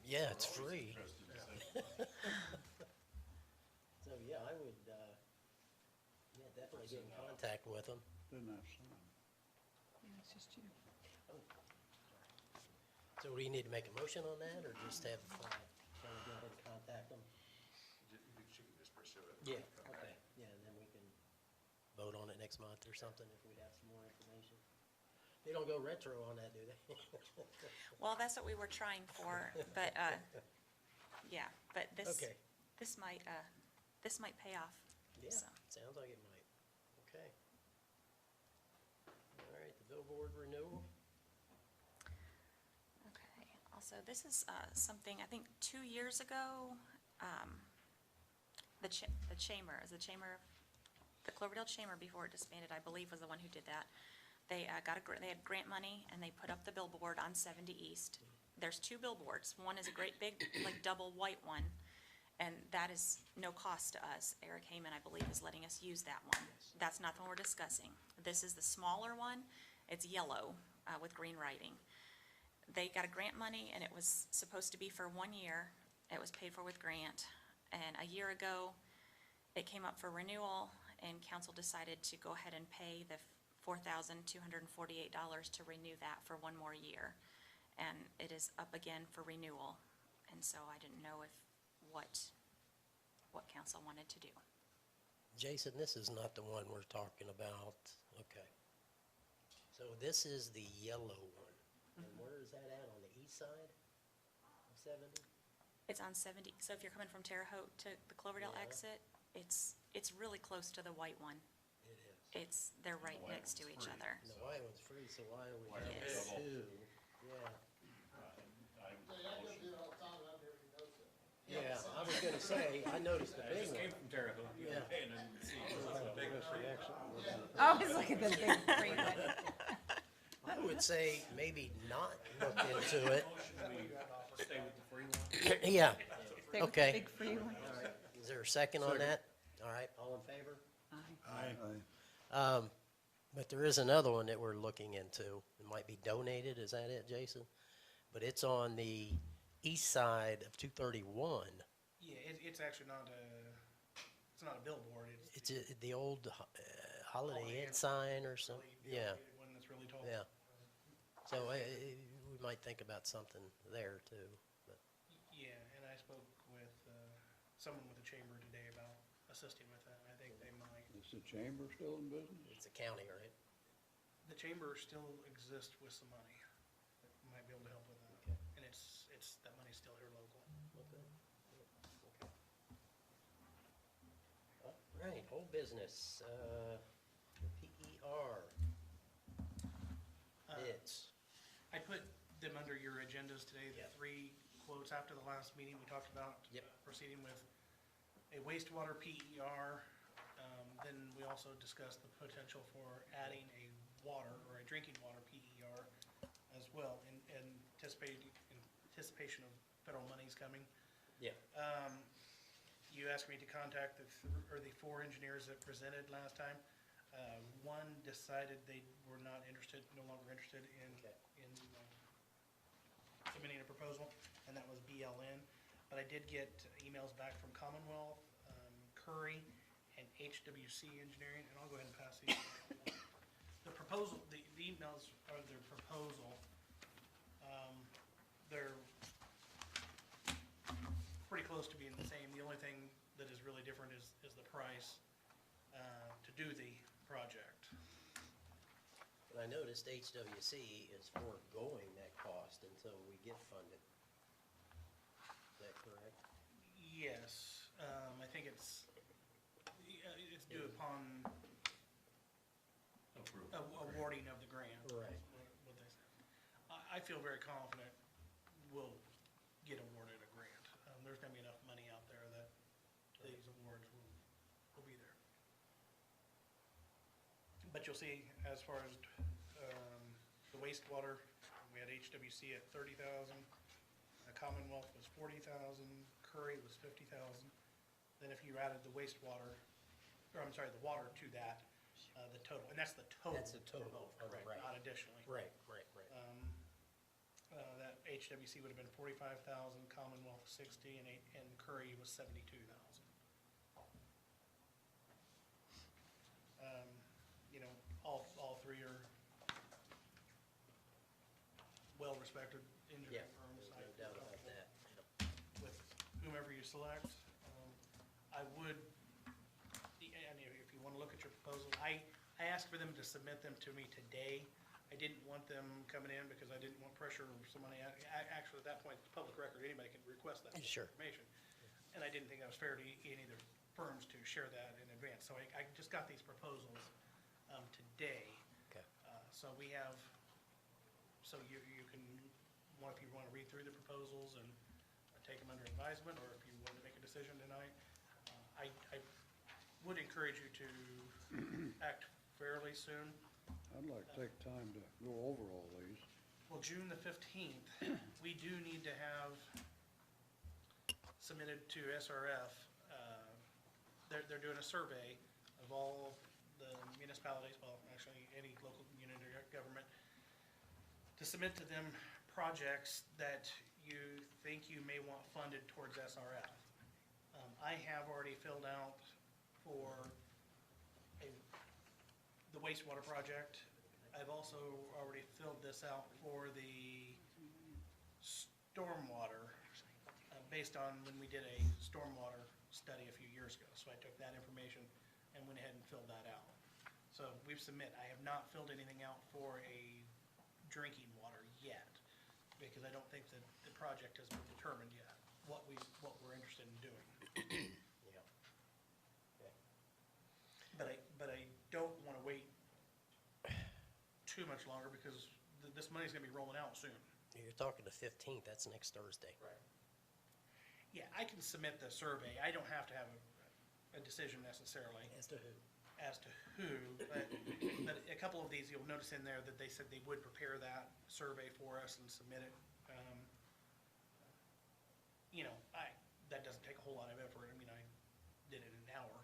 Yeah, it's free. So, yeah, I would, definitely get in contact with them. Didn't have some. Yeah, it's just you. So do you need to make a motion on that, or just have, shall we go ahead and contact them? She can just pursue it. Yeah, okay, yeah, and then we can vote on it next month or something if we have some more information. They don't go retro on that, do they? Well, that's what we were trying for, but, yeah, but this Okay. might pay off. Yeah, So. sounds like it might. Okay. All right, the Billboard Renewal. Okay, also, this is something, I think 2 years ago, the Cloverdale Chamber, before it disbanded, I believe, was the one who did that. They they had grant money, and they put up the billboard on 70 East. There's 2 billboards. One is a great big, like, double white one, and that is no cost to us. Eric Heyman, I believe, is letting us use that one. That's not the one we're discussing. This is the smaller one. It's yellow with green writing. They got a grant money, and it was supposed to be for 1 year. It was paid for with grant. And a year ago, it came up for renewal, and council decided to go ahead and pay the $4,248 to renew that for 1 more year. And it is up again for renewal. And so I didn't know what council wanted to do. Jason, this is not the one we're talking about. Okay. So this is the yellow one. And where is that at, on the east side of 70? It's on 70, so if you're coming from Terre Haute to the Cloverdale Yeah. exit, it's really close to the white one. It is. They're right next to each other. And the white one's free, so why are we Yes. having two? Yeah. Yeah, I was gonna say, I noticed the big one. from Terre Haute. Yeah. Oh, he's looking at the big free one. I would say maybe not look into it. Stay with the free one? Yeah, Stay with the Okay. big free one. all right. Is there a second on that? All right, all in favor? Aye. But there is another one that we're looking into. It might be donated, is that it, Jason? But it's on the east side of 231. Yeah, it's actually not it's not a billboard, it's. It's the old Holiday Inn sign or something, the yeah, elevated one that's really tall. yeah. So we might think about something there too, but, Yeah, and I spoke with someone with the chamber today about assisting with that, and I think they might. Is the chamber still in business? it's a county, right? The chamber still exists with some money, that might be able to help with that. Okay. And that money's still here local. Okay. All right, whole business, PER, bids. I put them under your agendas today, the Yep. 3 quotes after the last meeting, we talked about Yep. proceeding with a wastewater PER. Then we also discussed the potential for adding a water or a drinking water PER as well in anticipation of federal monies coming. Yeah, You asked me to contact the 4 engineers that presented last time. One decided they were no longer interested in Okay. Submitting a proposal, and that was BLN. But I did get emails back from Commonwealth, Curry, and HWC Engineering, and I'll go ahead and pass these. The proposal, the emails are their proposal. They're pretty close to being the same. The only thing that is really different is the price to do the project. but I noticed HWC is foregoing that cost until we get funded. Is that correct? Yes, I think it's due upon awarding of the grant. Right. What they said. I feel very confident we'll get awarded a grant. There's gonna be enough money out there that these awards will be there. But you'll see, as far as the wastewater, we had HWC at 30,000, Commonwealth was 40,000, Curry was 50,000. Then if you added the wastewater, or I'm sorry, the water to that, the total, and that's the total. That's the total, for both, oh, correct, right. not additionally. Right. That HWC would have been 45,000, Commonwealth 60, and Curry was 72,000. All 3 are well-respected Yeah, engineering firms. there's no doubt about that. With whomever you select. I would, and if you want to look at your proposal, I asked for them to submit them to me today. I didn't want them coming in because I didn't want pressure of somebody. Actually, at that point, it's public record, anybody can request that Sure. information. And I didn't think that was fair to any of the firms to share that in advance. So I just got these proposals today. Okay. So we have, so you can, if you want to read through the proposals and take them under advisement, or if you want to make a decision tonight, I would encourage you to act fairly soon. I'd like to take time to go over all these. Well, June the 15th, we do need to have submitted to SRF. They're doing a survey of all the municipalities, well, actually, any local unit or government, to submit to them projects that you think you may want funded towards SRF. I have already filled out for the wastewater project. I've also already filled this out for the stormwater, based on when we did a stormwater study a few years ago. So I took that information and went ahead and filled that out. So we've submitted. I have not filled anything out for a drinking water yet, because I don't think that the project has been determined yet, what we're interested in doing. Yeah. Okay. But I don't want to wait too much longer, because this money's gonna be rolling out soon. You're talking the 15th, that's next Thursday. Right. Yeah, I can submit the survey. I don't have to have a decision necessarily As to who? But a couple of these, you'll notice in there that they said they would prepare that survey for us and submit it. That doesn't take a whole lot of effort. I mean, I did it in an hour.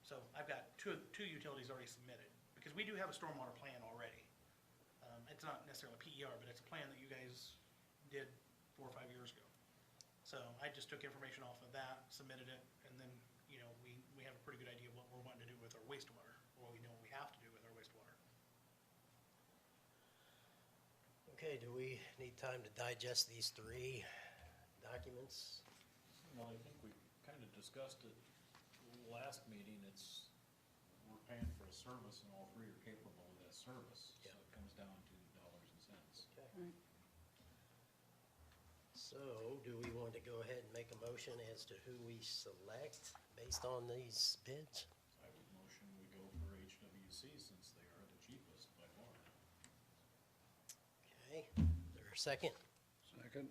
So I've got two utilities already submitted, because we do have a stormwater plan already. It's not necessarily a PER, but it's a plan that you guys did 4 or 5 years ago. So I just took information off of that, submitted it, and then, you know, we have a pretty good idea of what we're wanting to do with our wastewater, or what we know we have to do with our wastewater. Okay, do we need time to digest these 3 documents? Well, I think we kind of discussed it last meeting. We're paying for a service and all 3 are capable of that service. So Yeah. it comes down to dollars and cents. Okay. So, do we want to go ahead and make a motion as to who we select based on these bids? I would motion we go for HWC since they are the cheapest by far. Okay, is there a second? Second.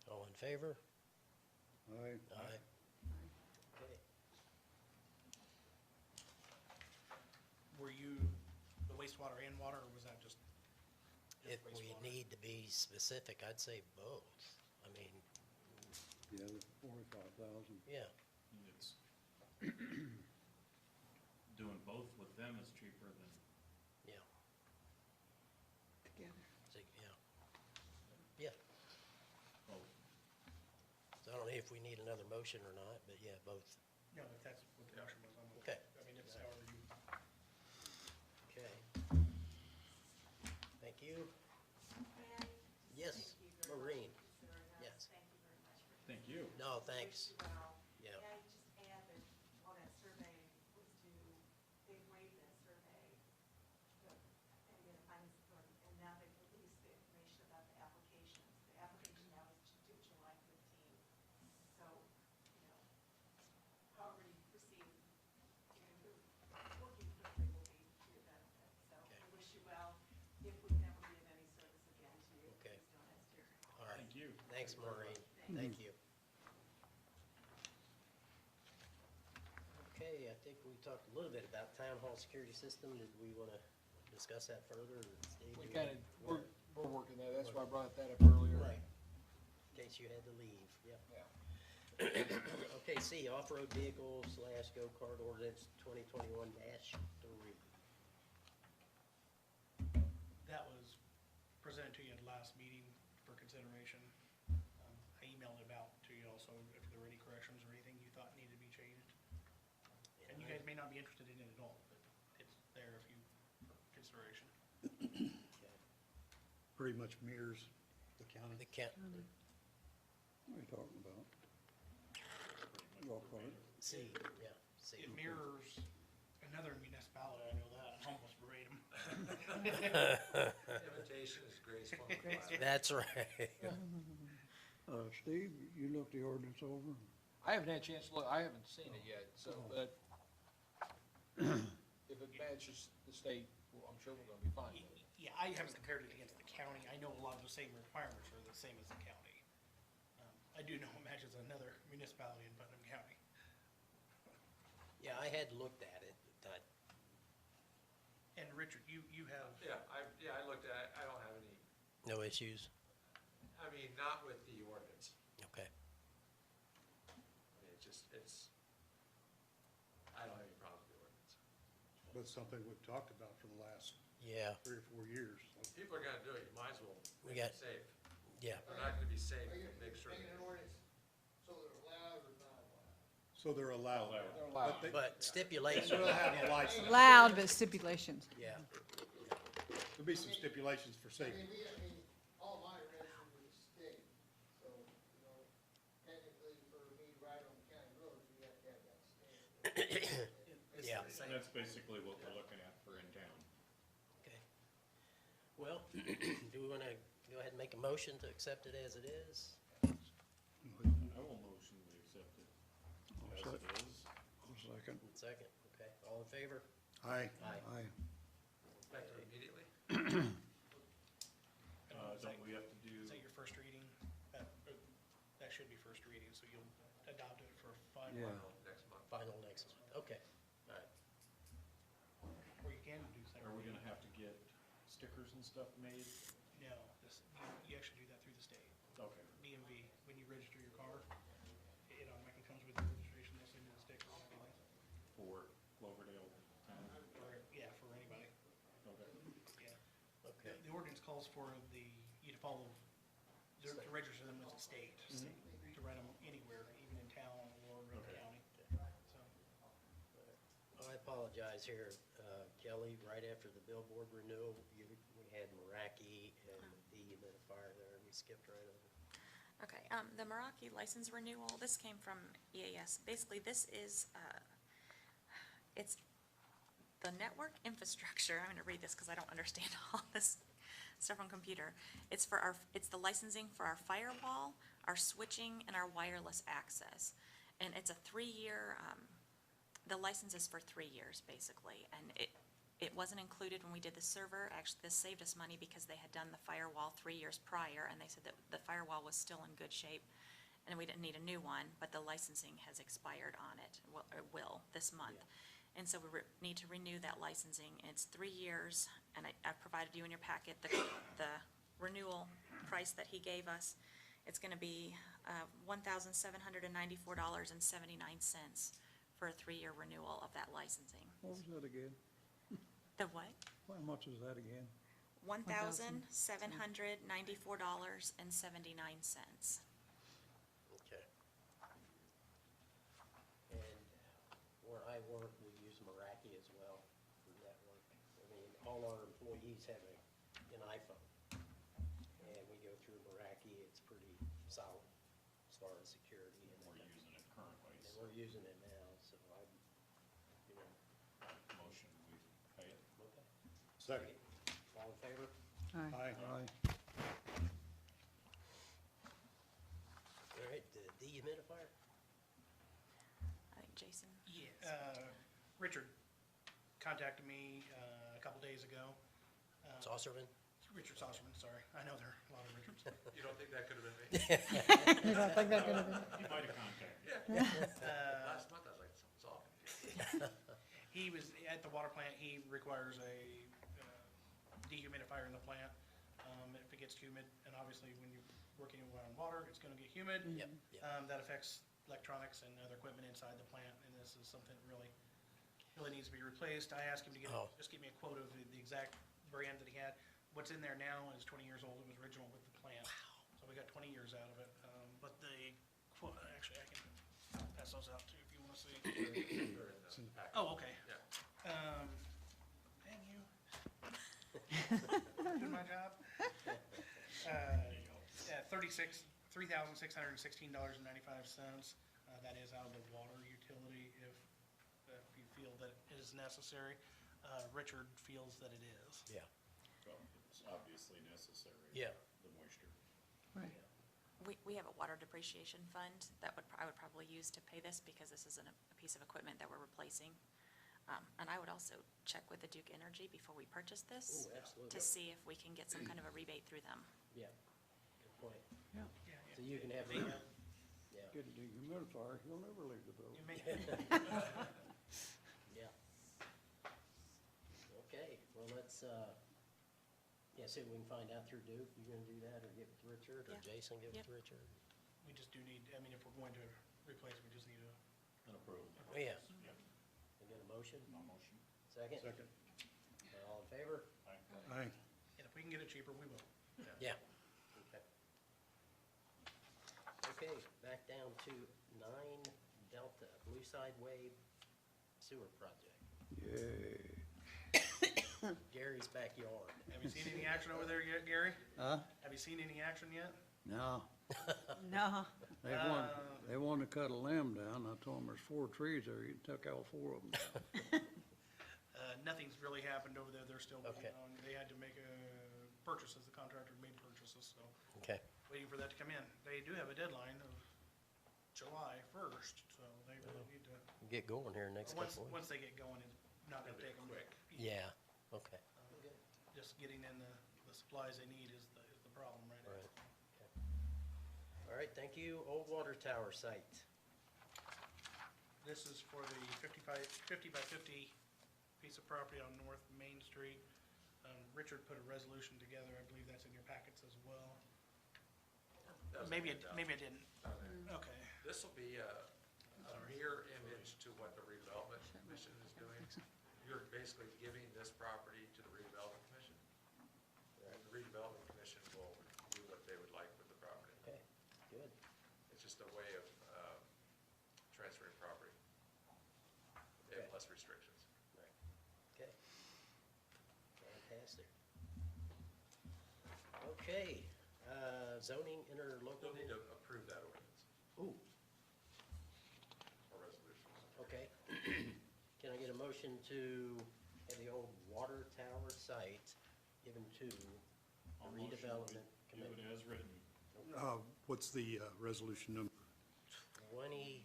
All in favor? Aye. Aye. Okay. Were you the wastewater and water, or was that just If we wastewater? need to be specific, I'd say both. I mean, Yeah, the 45,000. yeah, It's doing both with them is cheaper than, yeah, Together. so, yeah. both. So I don't know if we need another motion or not, but yeah, both. No, if that's what the motion was, I'm Okay. I mean, it's however you. Okay. Thank you. Yes, Maureen. Yes. Thank you. No, thanks. Yeah. Yeah, you just add that while that survey was due, they waived that survey, and get a finance authority, and now they've released the information about the applications. The application now is due July 15th. So, you know, however you proceed, you can move, working quickly will be to your benefit. So I wish you well. If we can ever give any service again to you, Okay. please don't hesitate. All right. Thank you. Thanks, Maureen. Thank you. Okay, I think we talked a little bit about town hall security system. Did we want to discuss that further? Steve, We do you kind of, wanna- we're working that. That's why I brought that up earlier. Right. In case you had to leave, yeah. Yeah. Okay, C, off-road vehicle / go-kart ordinance 2021-3. That was presented to you at the last meeting for consideration. I emailed it out to you also, if there were any corrections or anything you thought needed to be changed. And you guys may not be interested in it at all, but it's there if you, for consideration. Okay. Pretty much mirrors the county. The count, What are you talking about? Golf cart. C, yeah, C. It mirrors another municipality, I know that, almost verbatim. Imitation is graceful. That's right. Steve, you looked the ordinance over? I haven't had a chance to look, I haven't seen it yet, so, but if it matches the state, well, I'm sure we're gonna be fine with it. Yeah, I haven't compared it against the county. I know a lot of the same requirements are the same as the county. I do know it matches another municipality in Putnam County. Yeah, I had looked at it, but And Richard, you have, I looked at it, I don't have any, no issues? I mean, not with the ordinance. Okay. I mean, I don't have any problem with the ordinance. But something we've talked about for the last Yeah, 3 or 4 years. If people are gonna do it, you might as well We make it got- safe. yeah. If they're not gonna be safe, Are you then make sure. making an ordinance so they're allowed or not allowed? So they're allowed. They're allowed. But But they stipulations, still have a license. Loud, but stipulations. yeah. There'll be some stipulations for I safety. mean, all mine are registered with the state, so, you know, technically for me to ride on the county roads, we have to have that standard. Yeah. And that's basically what we're looking at for in town. Okay. Well, do we want to go ahead and make a motion to accept it as it is? I will motion we accept it as I'll it is. second. Second, okay. All in favor? Aye. Aye. Aye. Effective immediately. Don't we have to do, is that your first reading? That should be first reading, so you'll adopt it for final. Yeah. Next month. Final next month. Okay, all right. Or you can do second. are we reading. gonna have to get stickers and stuff made? No, you actually do that through the state. Okay. DMV, when you register your car, it automatically comes with your registration, they'll send you the sticker and everything. For Cloverdale town? Yeah, for anybody, Okay. yeah. Okay. The ordinance calls for you to follow, to register them with the state, to rent them anywhere, even in town or in the county. So, I apologize here, Kelly, right after the Billboard Renewal, we had Meraki and the dehumidifier there, we skipped right over. Okay, the Meraki license renewal, this came from EAS. Basically, this is, it's the network infrastructure. I'm gonna read this because I don't understand all this stuff on computer. It's the licensing for our firewall, our switching, and our wireless access. And it's a 3-year, the license is for 3 years, basically. And it wasn't included when we did the server. Actually, this saved us money because they had done the firewall 3 years prior, and they said that the firewall was still in good shape, and we didn't need a new one, but the licensing has expired on it, well, it will this month. And so we need to renew that licensing. It's 3 years, and I've provided you in your packet the renewal price that he gave us. It's gonna be $1,794.79 for a 3-year renewal of that licensing. What was that again? The what? How much is that again? $1,794.79. Okay. And where I work, we use Meraki as well for network. I mean, all our employees have an iPhone, and we go through Meraki. It's pretty solid as far as security. And We're using it currently, And so we're using it now, so I, you know, motion, we pay it. okay. Second. All in favor? Aye. Aye. All right, the dehumidifier? I think Jason. Richard contacted me a couple days ago. Saucerman? Richard Saucerman, sorry. I know there are a lot of Richards. You don't think that could have been me? You might have contacted. Last month, I was like, something's off. He was at the water plant. He requires a dehumidifier in the plant. If it gets humid, and obviously when you're working around water, it's gonna get humid. Yep, yep. That affects electronics and other equipment inside the plant, and this is something that really needs to be replaced. I asked him to just give me a quote of the exact brand that he had. What's in there now is 20 years old. It was original with the plant. So we got 20 years out of it. But the quote, actually, I can pass those out too if you wanna see. Oh, okay. Yeah. Thank you. Doing my job. $3,616.95. That is out of the water utility if you feel that it is necessary. Richard feels that it is. Yeah. Well, it's obviously necessary. Yeah. The moisture. We have a water depreciation fund that I would probably use to pay this because this isn't a piece of equipment that we're replacing. And I would also check with the Duke Energy before we purchase this Ooh, absolutely. to see if we can get some kind of a rebate through them. Yeah, good point. Yeah. So you can have, yeah, Get a dehumidifier, he'll never leave the building. yeah. Okay, well, let's, see what we can find out through Duke. You gonna do that or get with Richard, or Yeah. Jason get with Yep. Richard? We just do need, I mean, if we're going to replace it, we just need a, An approval. Oh, yeah. Yep. We got a motion? No motion. Second? Second. All in favor? Aye. Aye. and if we can get it cheaper, we will. Yeah. Okay. Okay, back down to 9 Delta, Blue Side Way Sewer Project. Yay. Gary's backyard. Have you seen any action over there yet, Gary? Huh? Have you seen any action yet? No. No. They wanted to cut a limb down. I told them there's 4 trees there. You took out 4 of them. Nothing's really happened over there. They're still Okay. working on, they had to make purchases, the contractor made purchases, so Okay. waiting for that to come in. They do have a deadline of July 1st, so they really need to, Get going here next once, couple weeks. once they get going, it's not gonna take them quick. Yeah, okay. Just getting in the supplies they need is the problem right now. Right. Okay. All right, thank you. Old Water Tower site. This is for the 50 by 50 piece of property on North Main Street. Richard put a resolution together, I believe that's in your packets as well. Maybe it didn't. Okay. This will be a mirror image to what the redevelopment commission is doing. You're basically giving this property to the redevelopment commission. And the redevelopment commission will do what they would like with the property. Okay, good. just a way of transferring property. They have Okay. less restrictions. Right. Okay. Fantastic. Okay, zoning interlocal. You'll need to approve that ordinance Ooh, or resolution. okay. Can I get a motion to have the old water tower site given to the I'll motion we redevelopment do it committee? as written. What's the resolution number? 20-3.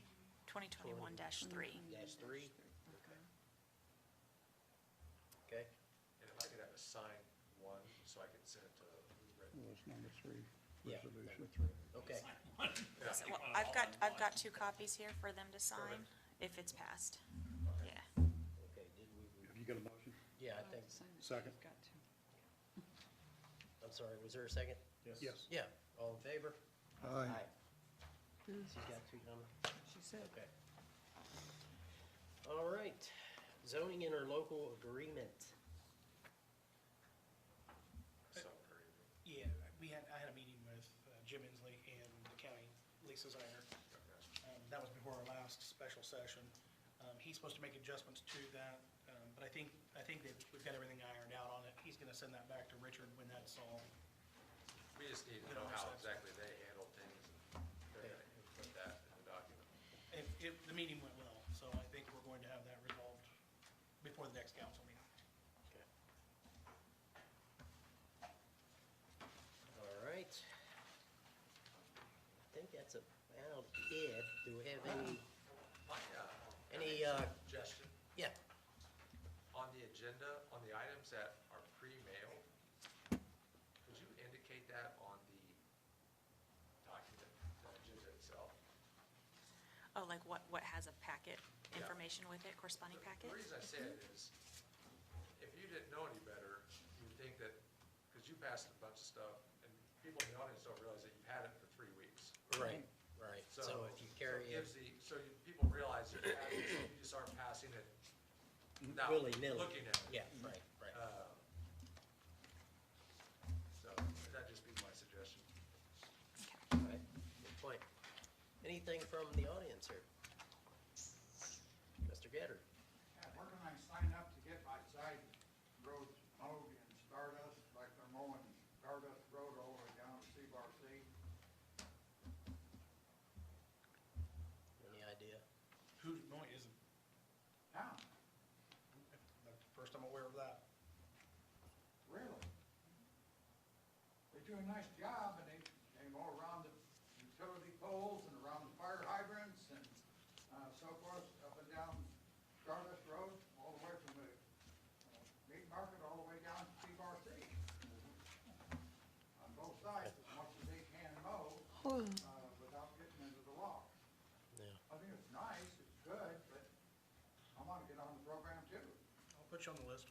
2021-3. Okay, And if I could have a signed one, so I could send it to Well, it's number 3, Yeah, resolution number 3. okay. So, well, I've got 2 copies here for them to sign, if it's passed. Yeah. Okay, did we, Have you got a motion? yeah, I think, Second? I'm sorry, was there a second? Yes. Yeah, all in favor? Aye. She's got 2 coming? She said. Okay. All right, zoning interlocal agreement. so very. Yeah, I had a meeting with Jim Inslee and the county lease designer. That was before our last special session. He's supposed to make adjustments to that, but I think that we've got everything ironed out on it. He's gonna send that back to Richard when that's all. We just need to know how exactly they handle things, and they're gonna input that in the document. The meeting went well, so I think we're going to have that resolved before the next council meeting. Okay. All right. I think that's about it. Do we have any, Suggestion, yeah, on the agenda, on the items that are pre-mailed, could you indicate that on the document, the agenda itself? Oh, like what has a packet Yeah. information with it, corresponding packet? The reason I say it is, if you didn't know any better, you'd think that, because you passed a bunch of stuff, and people in the audience don't realize that you've had it for 3 weeks. right. So if you carry it, People realize that you have it, so you just aren't passing it without willy-nilly. looking at it. Yeah, right. So that'd just be my suggestion. All right, good point. Anything from the audience here? Mr. Gatter? Where can I sign up to get my side roads mowed in Stardust, like they're mowing Stardust Road all the way down to C-Bar-C? Any idea? Who's mowing, is it, Town, that's the first I'm aware of that. really? They do a nice job, and they mow around the utility poles and around the fire hydrants and, so forth, up and down Stardust Road, all the way from the meat market all the way down to C-Bar-C. On both sides, as much as they can mow, without getting into the rock. Yeah. I think it's nice, it's good, but I wanna get on the program too. I'll put you on the list.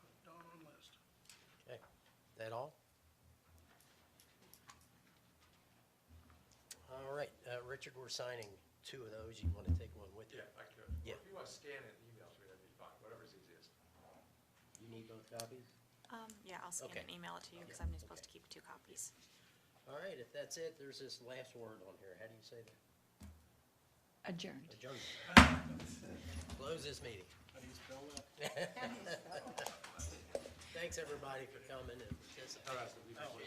Put Don on the list. Okay, that all? All right, Richard, we're signing 2 of those. You want to take one with you? Yeah, I could. Yeah. Or if you want to scan it and email to me, that'd be fine, whatever's easiest. You need both copies? Yeah, I'll scan Okay. and email it to you, because Okay. I'm supposed to keep 2 copies. All right, if that's it, there's this last word on here. How do you say that? Adjourned. Adjourned. Close this meeting. How do you spell that? Thanks, everybody, for coming and participating. That's the emails.